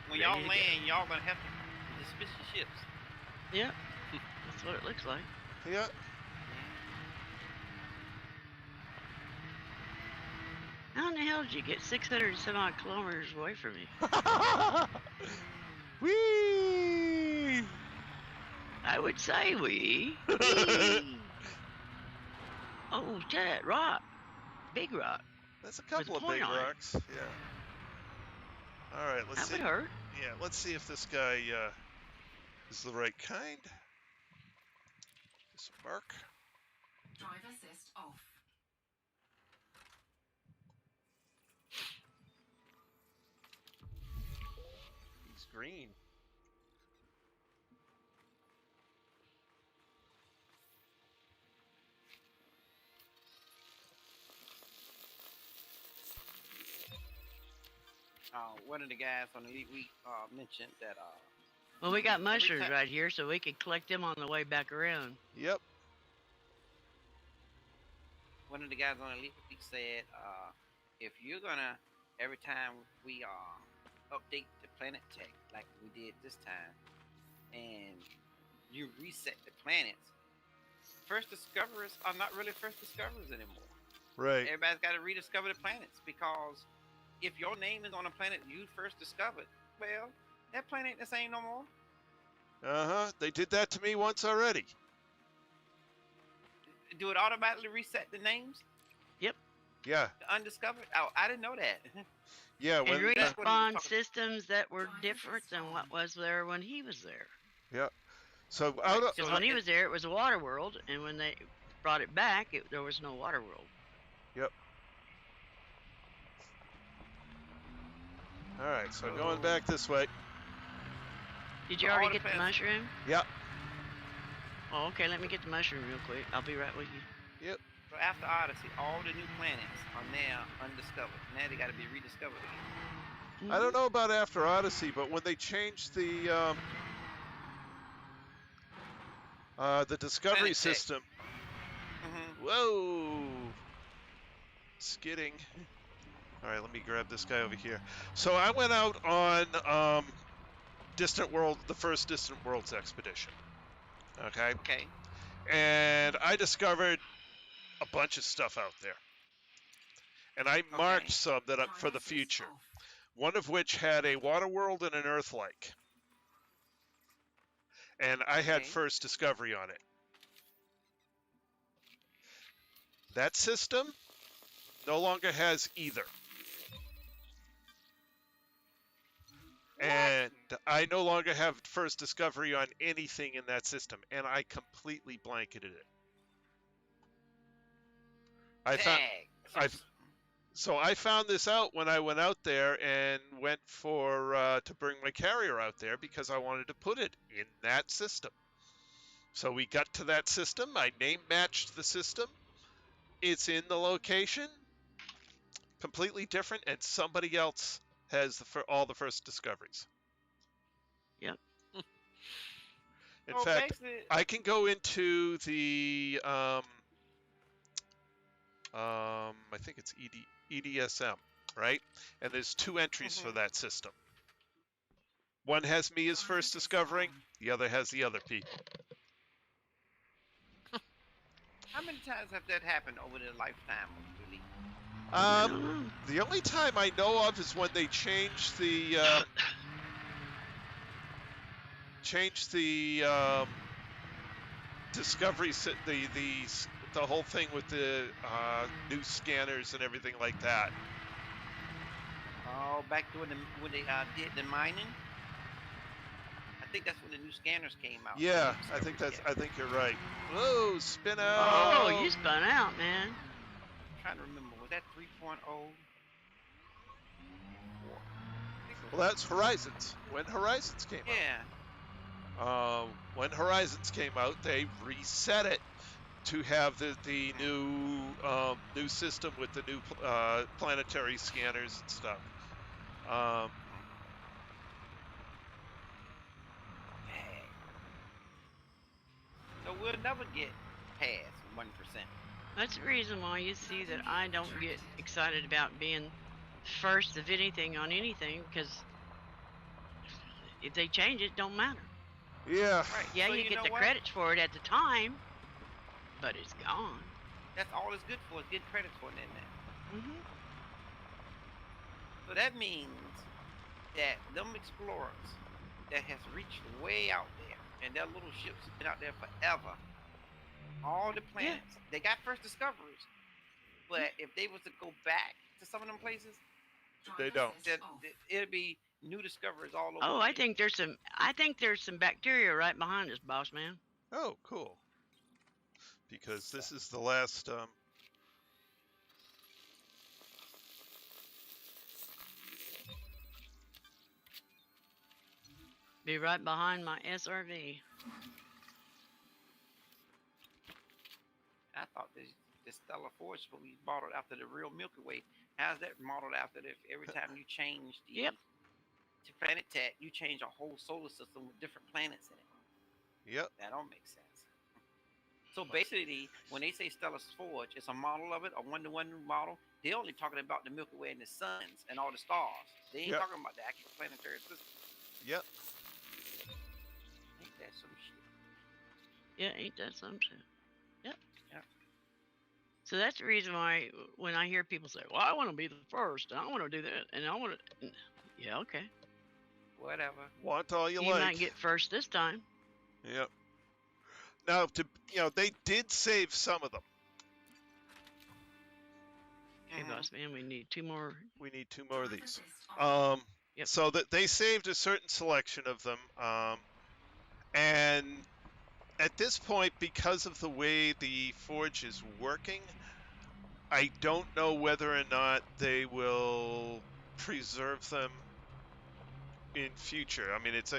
when ready y'all to go. land, y'all gonna have to dismiss your ships. Yep, that's what it looks like. Yeah. How in the hell did you get 600 and some odd kilometers away from me? Whee! I would say we. Oh, that rock. Big rock. There's a couple of point big on it. rocks. Yeah. All right, let's That see. would hurt. Yeah, let's see if this guy is the right kind. Just mark. Drive assist off. He's green. One of the guys on the Elite Week mentioned that Well, we got mushrooms time- right here, so we could collect them on the way back around. Yep. one of the guys on the Elite Week said if you're gonna every time we update the planet tech like we did this time, and you reset the planets, first discoverers are not really first discoverers anymore. Right. Everybody's got to rediscover the planets, because if your name is on a planet you first discovered, well, that planet ain't the same no more. Uh-huh. They did that to me once already. Do it automatically reset the names? Yeah. The undiscovered? Oh, I didn't know that. Yeah. And When, that's what he was respawn talking- systems that were different than what was there when he was there. so out of, So Because when he it- was there, it was a water world, and when they brought it back, there was no water world. all right. So going back this way. Did you All already the get the planets- mushroom? Yep. Oh, okay. Let me get the mushroom real quick. I'll be right with you. So after Odyssey, all the new planets are now undiscovered. Now they got to be rediscovered again. I don't know about after Odyssey, but when they changed the discovery Planet tech. system. Mm-hmm. Whoa! Skidding. All right, let me grab this guy over here. So I went out on the first Distant Worlds expedition. Okay, Okay. and I discovered a bunch of stuff out there, and I marked some that for the future. One of which had a water world and an Earth-like, and I had Okay. first discovery on it. That system no longer has either. And I no longer have first discovery on anything in that system, and I completely blanketed it. I found Dang. So I found this out when I went out there and went to bring my carrier out there because I wanted to put it in that system. So we got to that system. I name matched the system. It's in the location, completely different, and somebody else has all the first discoveries. Yep. In fact, I can go into the I think it's EDSM, right? And there's 2 entries for that system. One has me as first discovering, the other has the other people. How many times have that happened over the lifetime of Billy? The only time I know of is when they changed the discovery, the whole thing with the new scanners and everything like that. Oh, back to when they did the mining. I think that's when the new scanners came out. Yeah, I think you're right. Whoa, spin out! Oh, you spun out, man. I'm trying to remember, was that 3.0? Well, that's Horizons. When Horizons came out. When Horizons came out, they reset it to have the new system with the new planetary scanners and stuff. So we'll never get past 1%. That's the reason why you see that I don't get excited about being first of anything on anything, because if they change it, don't matter. Yeah. Right. Yeah, so you get the credits for it at the time, but it's gone. That's all it's good for, is get credits for it in there. Mm-hmm. So that means that them explorers that has reached way out there, and their little ships have been out there forever, all the planets, they got first discoveries. But if they was to go back to some of them places, they don't. It'll be new discoveries all over. Oh, I think there's some bacteria right behind us, boss man. Oh, cool. Because this is the last Be right behind my SRV. I thought the Stellar Force will be modeled after the real Milky Way. How's that modeled after every time you change the to planet tag, you change a whole solar system with different planets in it? Yep. That don't make sense. So basically, when they say Stellar Forge, it's a model of it, a one-to-one model. They're only talking about the Milky Way and the suns and all the stars. They ain't talking about the actual planetary system. Yep. Ain't that some shit? Yeah, ain't that some shit? Yep. Yep. So that's the reason why when I hear people say, well, I want to be the first, and I want to do that, and I want to... Yeah, okay. Whatever. Want all you like. You might get first this time. Yep. Now, they did save some of them. Okay, boss man, we need 2 more. We need 2 more of these. So that they saved a certain selection of them, and at this point, because of the way the forge is working, I don't know whether or not they will preserve them in future. I mean, it's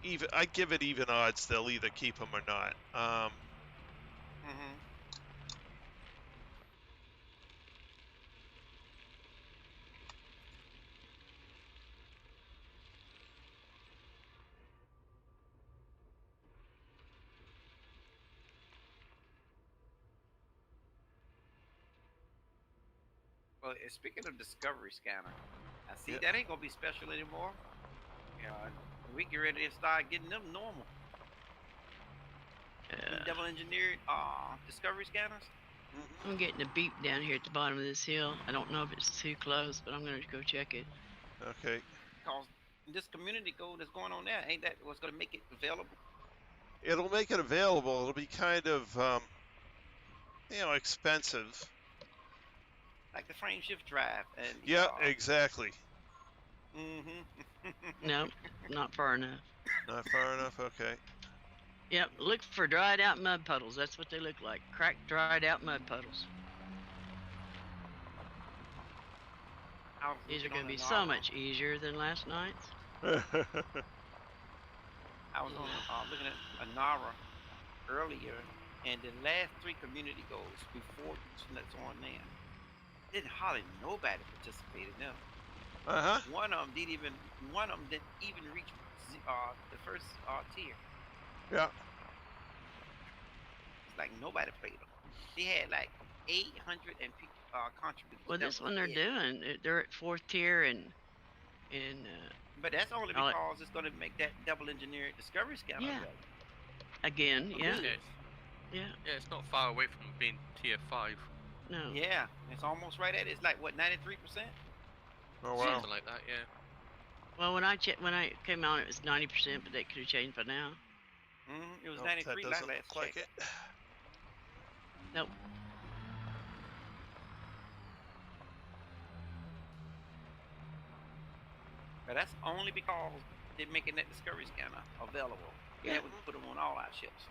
even I give it even odds they'll either keep them or not. Well, speaking of Discovery Scanner, I see that ain't gonna be special anymore. We get ready to start getting them normal. Double engineered Discovery Scanners. I'm getting a beep down here at the bottom of this hill. I don't know if it's too close, but I'm gonna go check it. Okay. Because this community goal that's going on there, ain't that what's gonna make it available? It'll make it available. It'll be kind of expensive. Like the frame shift drive. And yeah, exactly. No, not far enough. Not far enough. Okay. Yep, look for dried out mud puddles. That's what they look like. Cracked, dried out mud puddles. I was These are looking going on to be an so Nara. much easier than last night's. I was on, looking at a Nara earlier, and the last 3 community goals before that's on there, didn't hardly nobody participate in them. One of them didn't even reach the first tier. Yeah. It's like nobody played them. They had like 800 contributors. Well, That this was one they're it. doing. They're at 4th tier and But that's only because it's going to make that double engineered discovery scanner Yeah. available. again, yeah, Yeah, it's not far away from being tier 5. no. Yeah, it's almost right at it. It's like what, 93%? Oh wow. Something like that, yeah. Well, when I came on, it was 90%, but that could have changed by now. It was Nope, 93 that last doesn't look like check. it. Nope. But that's only because they're making that discovery scanner available. Yeah. That would put them on all our ships.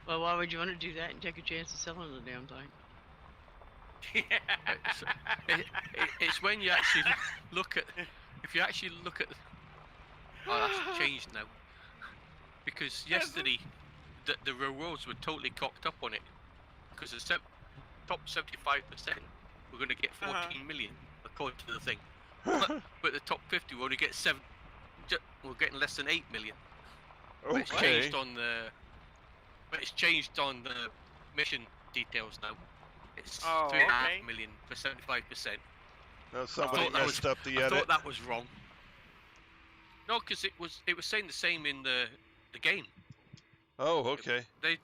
Well, why would you want to do that and take a chance of selling the damn thing? It's when you actually look at, if you actually look at, oh, that's changed now, because yesterday the rewards were totally cocked up on it, because the top 75% we're going to get 14 million according to the thing, but the top 50 we only get we're getting less than 8 million. But it's changed on the mission details now. It's 3.5 million for 75%. No, somebody messed up the edit. I thought that was wrong. No, because it was saying the same in the game. Oh, okay. They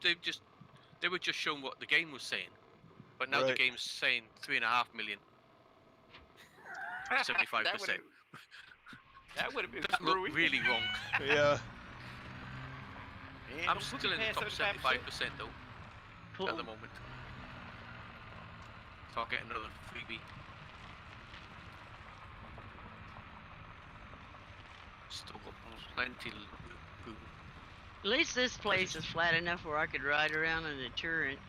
were just showing what the game was saying, but now the Right. game's saying 3.5 million. 75%. That would have been That looked really wrong. Yeah. I'm still in the top 75% though, Cool. at the moment. So I'll get another freebie. Still got plenty. At least this place is flat enough where I could ride around in a turret.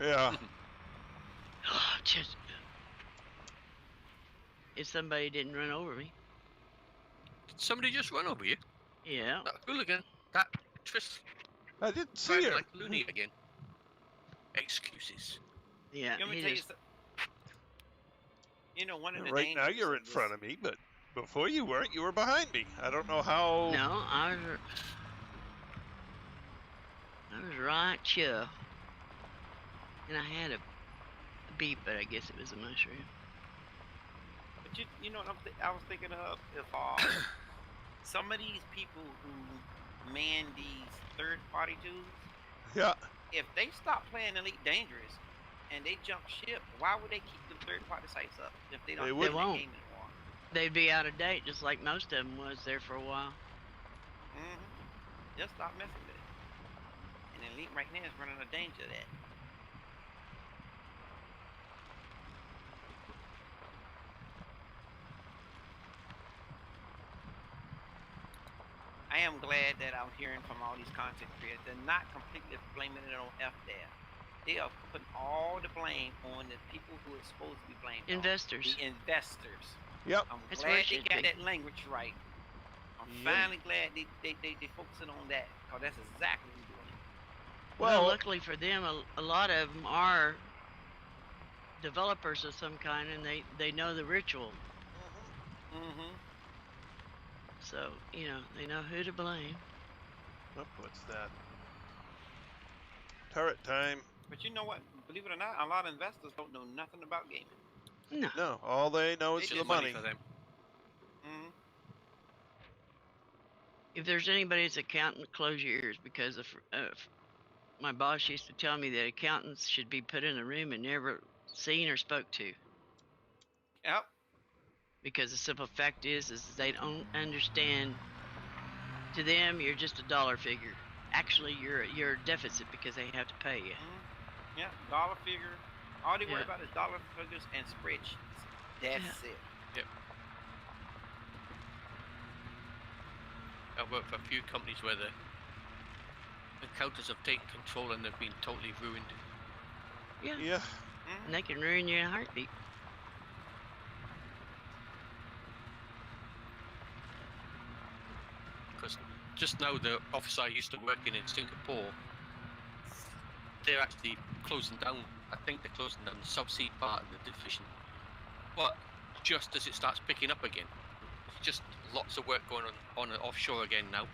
Yeah. Just if somebody didn't run over me. Did somebody just run over you? Yeah. That hooligan, that Tris, I didn't see driving her. like loony again. Excuses. Yeah. Let me he tell you just- something. You know, one of the Right now you're in front of me, but before you weren't. You were behind me. I don't know how. No, I was right here. And I had a beep, but I guess it was a mushroom. But you know what I was thinking of? If some of these people who man these third-party dudes, Yeah. if they stop playing Elite Dangerous and they jump ship, why would they keep them third-party sites up if they don't They play the won't. game anymore? They'd be out of date, just like most of them was there for a while. They'll stop messing with it. And Elite right now is running a danger of that. I am glad that I'm hearing from all these content creators. They're not completely blaming it on FDAF. They are putting all the blame on the people who are supposed to be blamed. Investors. The investors. Yep. I'm That's where glad it they should got be. that language right. I'm Yep. finally glad they focusing on that, because that's exactly what we're doing. Well, luckily for them, a lot of them are developers of some kind, and they know the ritual. So, you know, they know who to blame. Oh, what's that? Turret time. But you know what? Believe it or not, a lot of investors don't know nothing about gaming. No. No, all they know is They the just money. for them. If there's anybody that's accountant, close your ears, because my boss used to tell me that accountants should be put in a room and never seen or spoke to. Yep. Because the simple fact is they don't understand. To them, you're just a dollar figure. Actually, you're a deficit because they have to pay you. Yeah, dollar figure. All they worry Yeah. about is dollar figures and spreadsheets. That's it. Yep. I've worked for a few companies where the accountants have taken control and they've been totally ruined. Yeah. Yeah. And they can ruin you in a heartbeat. Because just now the office I used to work in Singapore, they're actually closing down. I think they're closing down the subsea part of the division. But just as it starts picking up again, just lots of work going on offshore again now.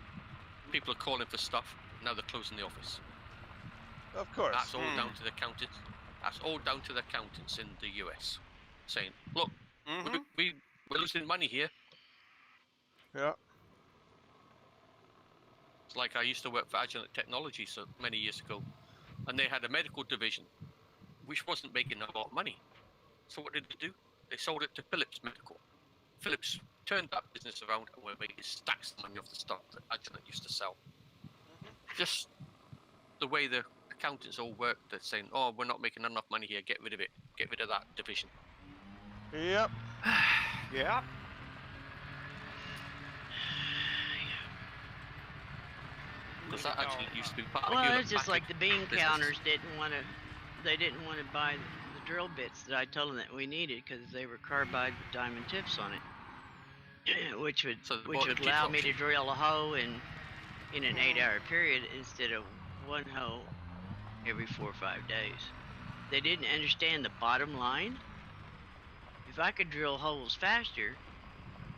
People are calling for stuff. Now they're closing the office. Of course. That's all down to the accountants. That's all down to the accountants in the US, saying, "Look, we're losing money here." Yeah. It's like I used to work for Agilent Technology so many years ago, and they had a medical division, which wasn't making a lot of money. So what did they do? They sold it to Philips Medical. Philips turned that business around and were making stacks of money off the stuff that Agilent used to sell. Just the way the accountants all work, they're saying, "Oh, we're not making enough money here. Get rid of it. Get rid of that division." Yep. Yeah. Because that actually used to be part of Well, Hewlett it's just Packard like the beam business. counters didn't want to buy the drill bits that I told them that we needed because they were carbide with diamond tips on it, which would So they bought the allow kit me to option. drill a hole in an 8-hour period instead of one hole every 4 or 5 days. They didn't understand the bottom line. If I could drill holes faster,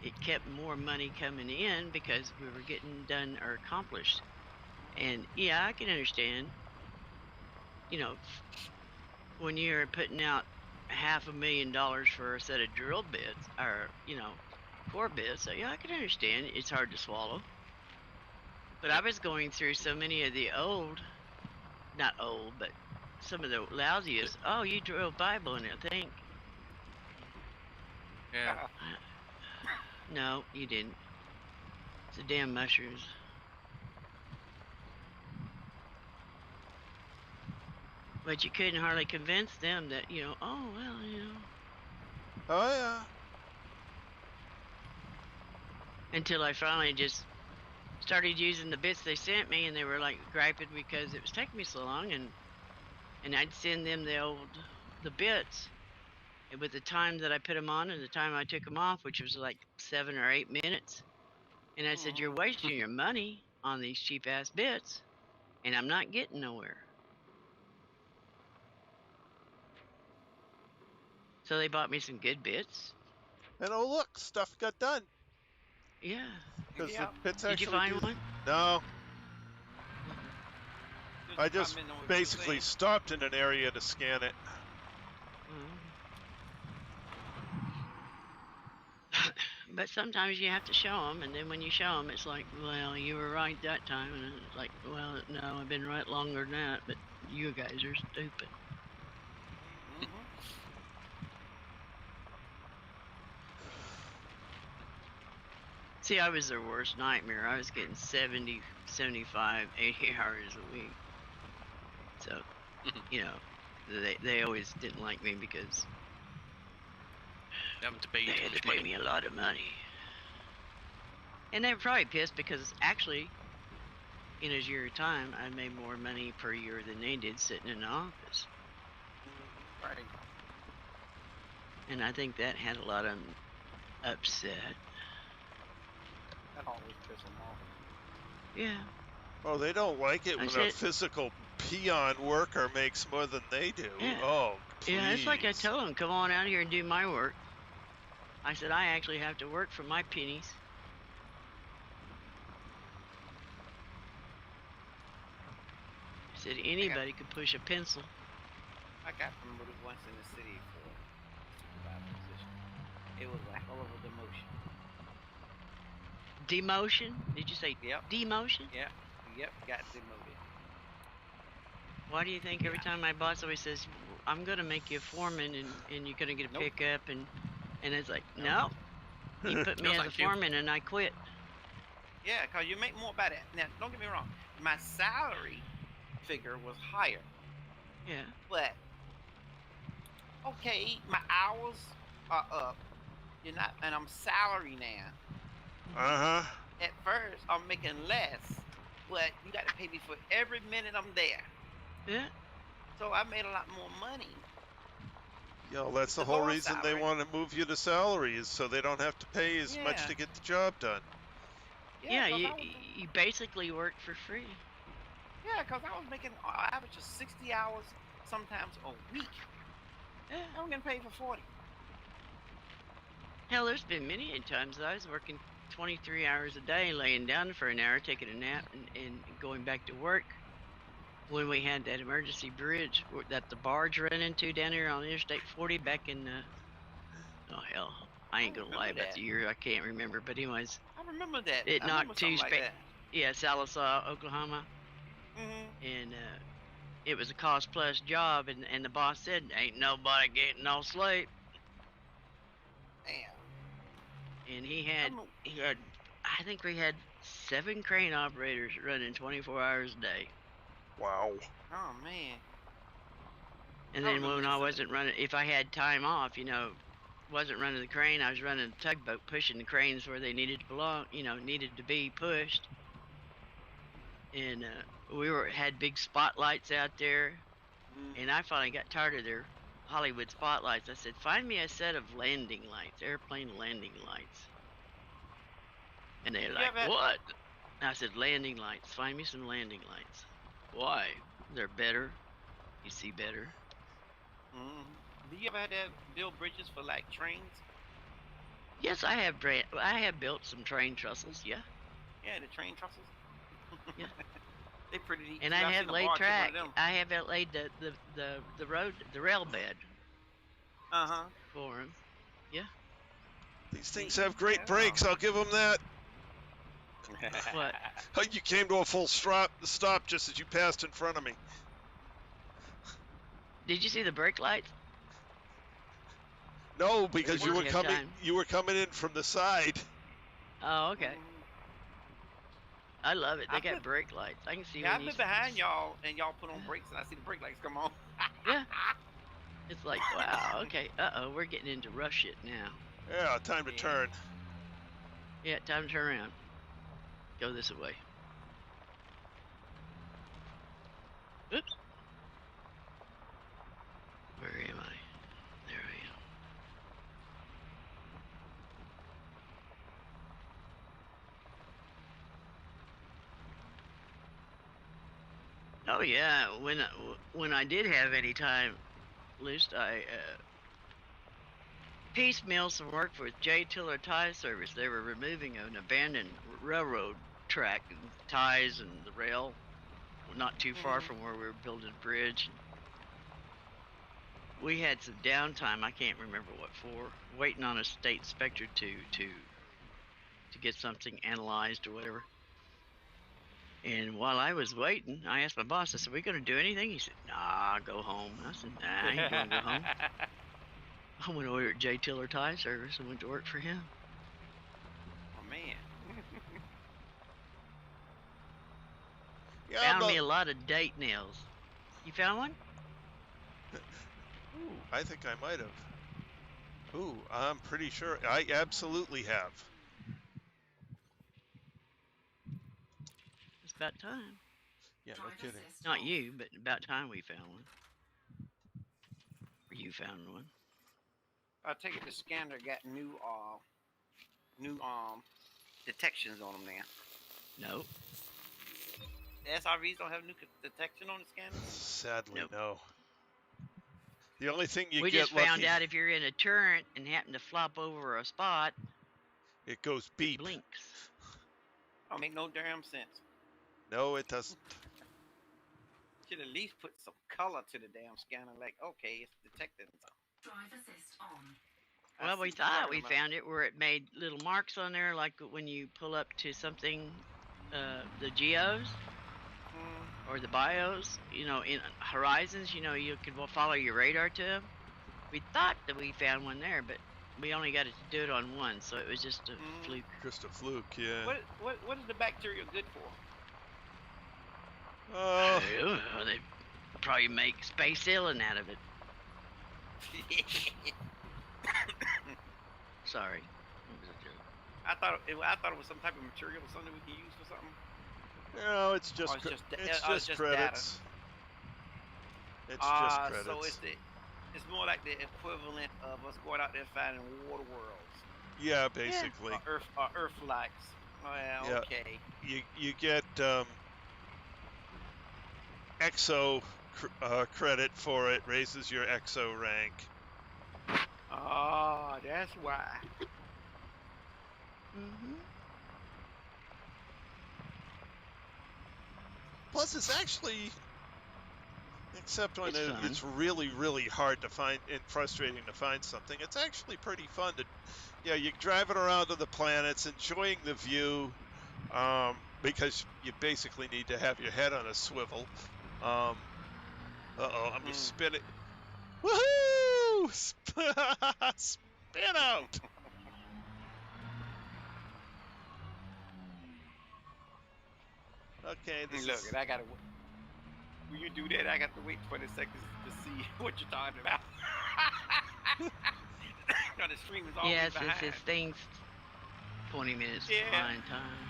it kept more money coming in because we were getting done or accomplished. And yeah, I can understand, when you're putting out $500,000 for a set of drill bits or, core bits, so yeah, I can understand it's hard to swallow. But I was going through so many of the not old, but some of the lousiest, oh, you drill Bible in it, I think. Yeah. No, you didn't. It's the damn mushrooms. But you couldn't hardly convince them that, oh, well, Oh, yeah. until I finally just started using the bits they sent me, and they were like griping because it was taking me so long, and I'd send them the bits, and with the time that I put them on and the time I took them off, which was like 7 or 8 minutes, and I said, "You're wasting your money on these cheap ass bits, and I'm not getting nowhere." So they bought me some good bits. And oh look, stuff got done. Yeah. Because the bits Did you actually find do. one? No. I just basically stopped in an area to scan it. But sometimes you have to show them, and then when you show them, it's like, well, you were right that time, and it's like, well, no, I've been right longer than that, but you guys are stupid. See, I was their worst nightmare. I was getting 70, 75, 80 hours a week. So, they always didn't like me because They haven't paid they too had much to pay money. me a lot of money. And they were probably pissed because actually, in a year of time, I made more money per year than they did sitting in the office. Right. And I think that had a lot of them upset. That always pisses them off. Yeah. Oh, they don't like it when a physical peon worker makes more than they do. Yeah. Oh, please. Yeah, it's like I told them, come on out here and do my work. I said, I actually have to work for my pennies. I said, anybody could push a pencil. I got promoted once in the city for a position. It was a hell of a demotion. Demotion? Did you say demotion? Yep, got demoted. Why do you think every time my boss always says, I'm going to make you a foreman and you're going to get a pickup? And it's like, no. You put me as a foreman and I quit. Yeah, because you make more about it. Now, don't get me wrong. My salary figure was higher. Yeah. But, okay, my hours are up. And I'm salary now. Uh-huh. at first I'm making less, but you got to pay me for every minute I'm there. Yeah. So I made a lot more money. Yo, that's the The whole lower reason they salary. want to move you to salary, is so they don't have to pay as much Yeah. to get the job done. Yeah, 'cause you I was, you basically work for free. yeah, because I was making an average of 60 hours sometimes a week. Yeah. I'm getting paid for 40. Hell, there's been many times that I was working 23 hours a day, laying down for an hour, taking a nap, and going back to work. When we had that emergency bridge that the barge ran into down here on Interstate 40 back in, oh hell, I ain't I gonna lie remember about that. the year, I can't remember, but anyways, I remember that. it I remember knocked something two, like that. yeah, Sallisaw, Oklahoma, Mm-hmm. and it was a cost plus job, and the boss said, ain't nobody getting no sleep, Damn. and he had, I think we had 7 crane operators running 24 hours a day. Wow. Oh man. And I then remember when this I wasn't running, if I had time off, wasn't running the crane, I was running the tugboat, pushing the cranes where they needed to belong, needed to be pushed. And we had big spotlights out there, and I finally got tired of their Hollywood spotlights. I said, find me a set of landing lights, airplane landing lights. And they're like, what? And I said, landing lights. Find me some landing lights. Why? They're better. You see better. Do you ever had to build bridges for like trains? Yes, I have built some train trustles. Yeah. Yeah, the train trusses. Yeah. They're pretty neat. And too. I I've have seen a laid barge hit one track. of them. I have laid the road, the rail bed Uh-huh. for them. Yeah. These things have great brakes, I'll give them that. What? You came to a full stop just as you passed in front of me. Did you see the brake lights? No, because Or did you have time? you were coming in from the side. Oh, okay. I love it. They I've got been- brake lights. I can see. Yeah, when I've you been behind y'all and y'all put on brakes and I see the brake lights come on. Yeah. It's like, wow, okay. Uh-oh, we're getting into rough shit now. Yeah, time to turn. Yeah, time to turn around. Go this way. Oops. Where am I? There I am. Oh yeah, when I did have any time, loose, I piecemeal some work with J. Tiller Tie Service. They were removing an abandoned railroad track and ties and the rail, not too far from where we were building a bridge. We had some downtime. I can't remember what for. Waiting on a state inspector to get something analyzed or whatever. And while I was waiting, I asked my boss, I said, we going to do anything? He said, nah, go home. I said, nah, I ain't going to go home. I went over at J. Tiller Tie Service and went to work for him. Oh, man. Yeah, Found me a lot of date nails. You found one? Ooh, I think I might have. Ooh, I'm pretty sure. I absolutely have. It's about time. Yeah, no kidding. Not you, but about time we found one. Or you found one. I take it the scanner got new detections on them now. Nope. The SRVs don't have new detection on the scanners? Sadly, Nope. no. The only thing you We get just found out if you're in a turret and happen to flop over a spot, it goes beep. it blinks. Don't make no damn sense. No, it doesn't. Should at least put some color to the damn scanner, like, okay, it's detected. Drive assist on. Well, we thought we found it where it made little marks on there, like when you pull up to something, the geos or the bios, in horizons, you can follow your radar to them. We thought that we found one there, but we only got it to do it on one, so it was just a fluke. Just a fluke, yeah. What is the bacteria good for? They probably make space sealing out of it. Sorry. It was a joke. I thought it was some type of material or something we can use for something. No, it's just Or it's just credits. It's just credits. So it's more like the equivalent of us going out there finding water worlds. Yeah, basically. Yeah. Or Earth flags. Oh, yeah, okay. You get exo credit for it, raises your exo rank. Oh, that's why. Plus, it's actually, except when it's really, really hard to find and frustrating to find something, it's actually pretty fun to, you're driving around to the planets, enjoying the view, because you basically need to have your head on a swivel. I'm just spinning. Woohoo! Spin out! Okay, Look, I gotta. When you do that, I got to wait 20 seconds to see what you're talking about. The stream is always behind. Yes, this thing's 20 minutes behind time.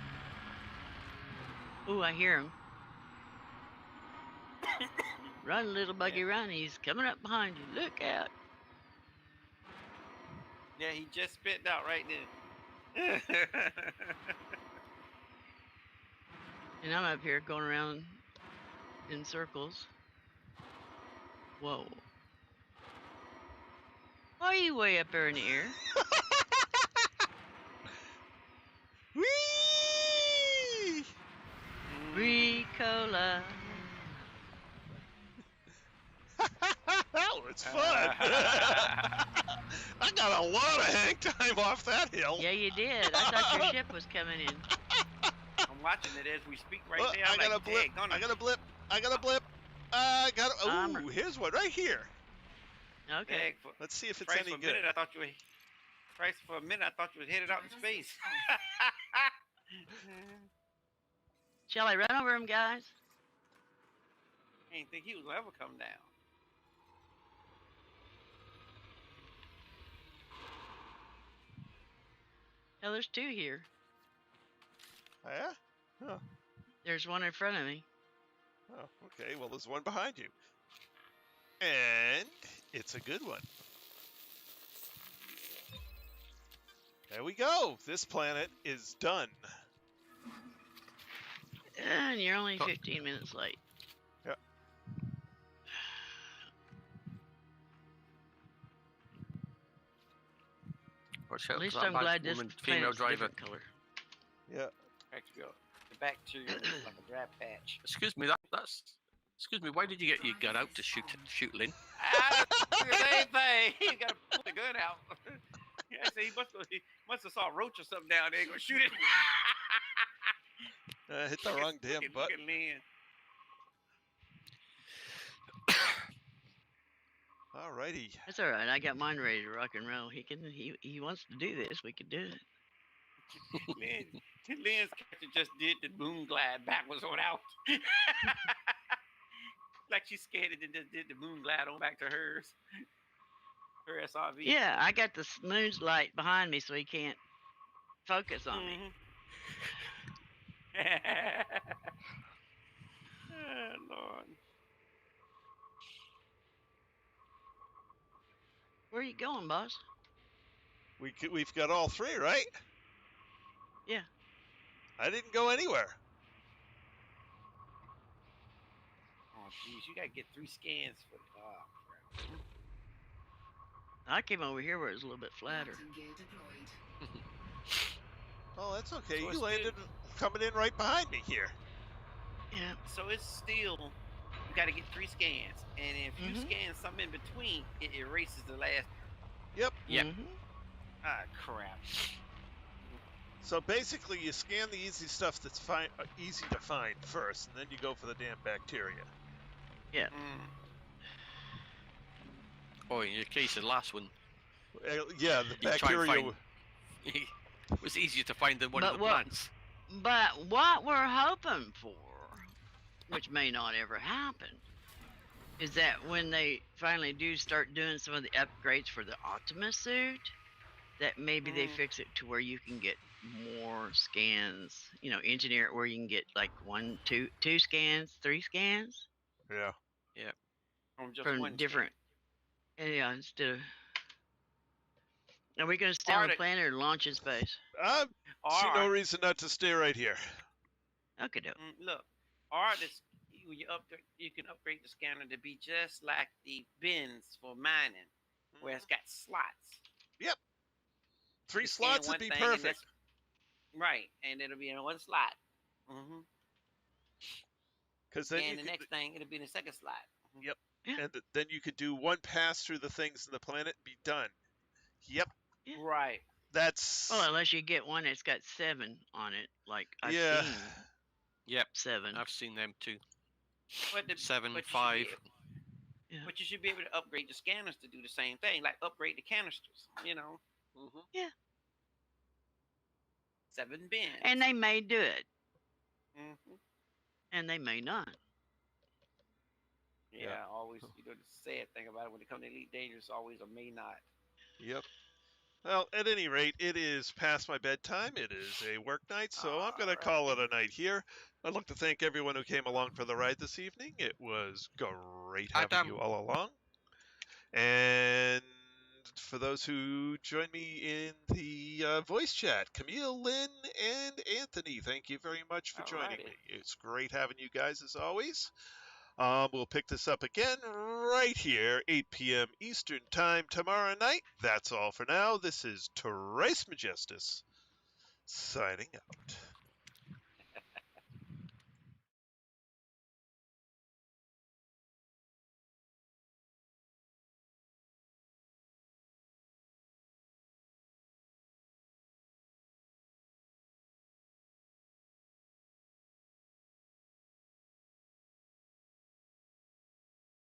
Ooh, I hear him. Run, little buggy, run. He's coming up behind you. Look out. Yeah, he just spit out right there. And I'm up here going around in circles. Whoa. Why are you way up there in the air? Whee! Ricola. That was fun. I got a lot of hang time off that hill. Yeah, you did. I thought your ship was coming in. I'm watching it as we speak right there. I got a blip. I got a blip. Ooh, here's one right here. Okay. Let's see if it's any good. For a minute, I thought you was headed out in space. Shall I run over him, guys? I didn't think he was gonna ever come down. Oh, there's two here. Oh, yeah? Oh. There's one in front of me. Oh, okay. Well, there's one behind you. And it's a good one. There we go. This planet is done. And you're only 15 minutes late. Yeah. At least I'm glad this female driver. Different color. Yeah. The bacteria is like a dry patch. Excuse me, Excuse me, why did you get your gun out to shoot Lynn? The same thing. He got to pull the gun out. Yeah, so he must have saw a roach or something down there and go shoot it. Hit the wrong damn button. Look at Lynn. Alrighty. That's all right. I got mine ready to rock and roll. He wants to do this. We could do it. Lynn's character just did the moon glide backwards on out. Like she's scared and just did the moon glide on back to hers. Her SRV. Yeah, I got the moon's light behind me so he can't focus on me. Oh, Lord. Where are you going, boss? We've got all three, right? Yeah. I didn't go anywhere. Oh, jeez, you gotta get 3 scans for the dog. I came over here where it was a little bit flatter. Oh, that's okay. So you landed coming in right behind me here. Yeah. So it's still, you gotta get 3 scans, and if you scan something in between, it erases the last. Yep. Yep. Ah, crap. So basically, you scan the easy stuff that's easy to find first, and then you go for the damn bacteria. Yeah. Oh, in your case, the last one. Yeah, the bacteria. It was easier to find than one of the plants. But what we're hoping for, which may not ever happen, is that when they finally do start doing some of the upgrades for the Optimus suit, that maybe they fix it to where you can get more scans. You know, engineer it where you can get like 1, 2 scans, 3 scans Yeah. From just from one different. Yeah, instead of. Are we going to stay Or on the the- planet or launch in space? See no Or reason not to stay right here. Okay, doke. look, or this when you upgrade, you can upgrade the scanner to be just like the bins for mining, where it's got slots. Yep. You 3 can scan slots would one be thing and perfect. right, and it'll be in one slot. Mm-hmm. Because then And you the could, next thing, it'll be in the second slot. Mhm. Yep. Yeah. And then you could do one pass through the things in the planet and be done. Yep. Yeah. Right. That's Well, unless you get one that's got 7 on it, like I've Yeah. seen Yep, 7. I've seen them too. But the, 7, but you should 5. be able- Yeah. But you should be able to upgrade the scanners to do the same thing, like upgrade the canisters. You know. Mhm. Yeah. 7 bins. And they may do it, Mm-hmm. and they may not. Yeah, always. You know, the sad thing about it when it comes to Elite Dangerous, always a may not. Yep. Well, at any rate, it is past my bedtime. It is a work night, so I'm going to call it a night here. I'd like to thank everyone who came along for the ride this evening. It was great having Adam. you all along. And for those who joined me in the voice chat, Camille, Lynn, and Anthony, thank you very much for joining Alrighty. me. It's great having you guys as always. We'll pick this up again right here, 8 p.m. Eastern Time tomorrow night. That's all for now. This is Trace Majestus signing out.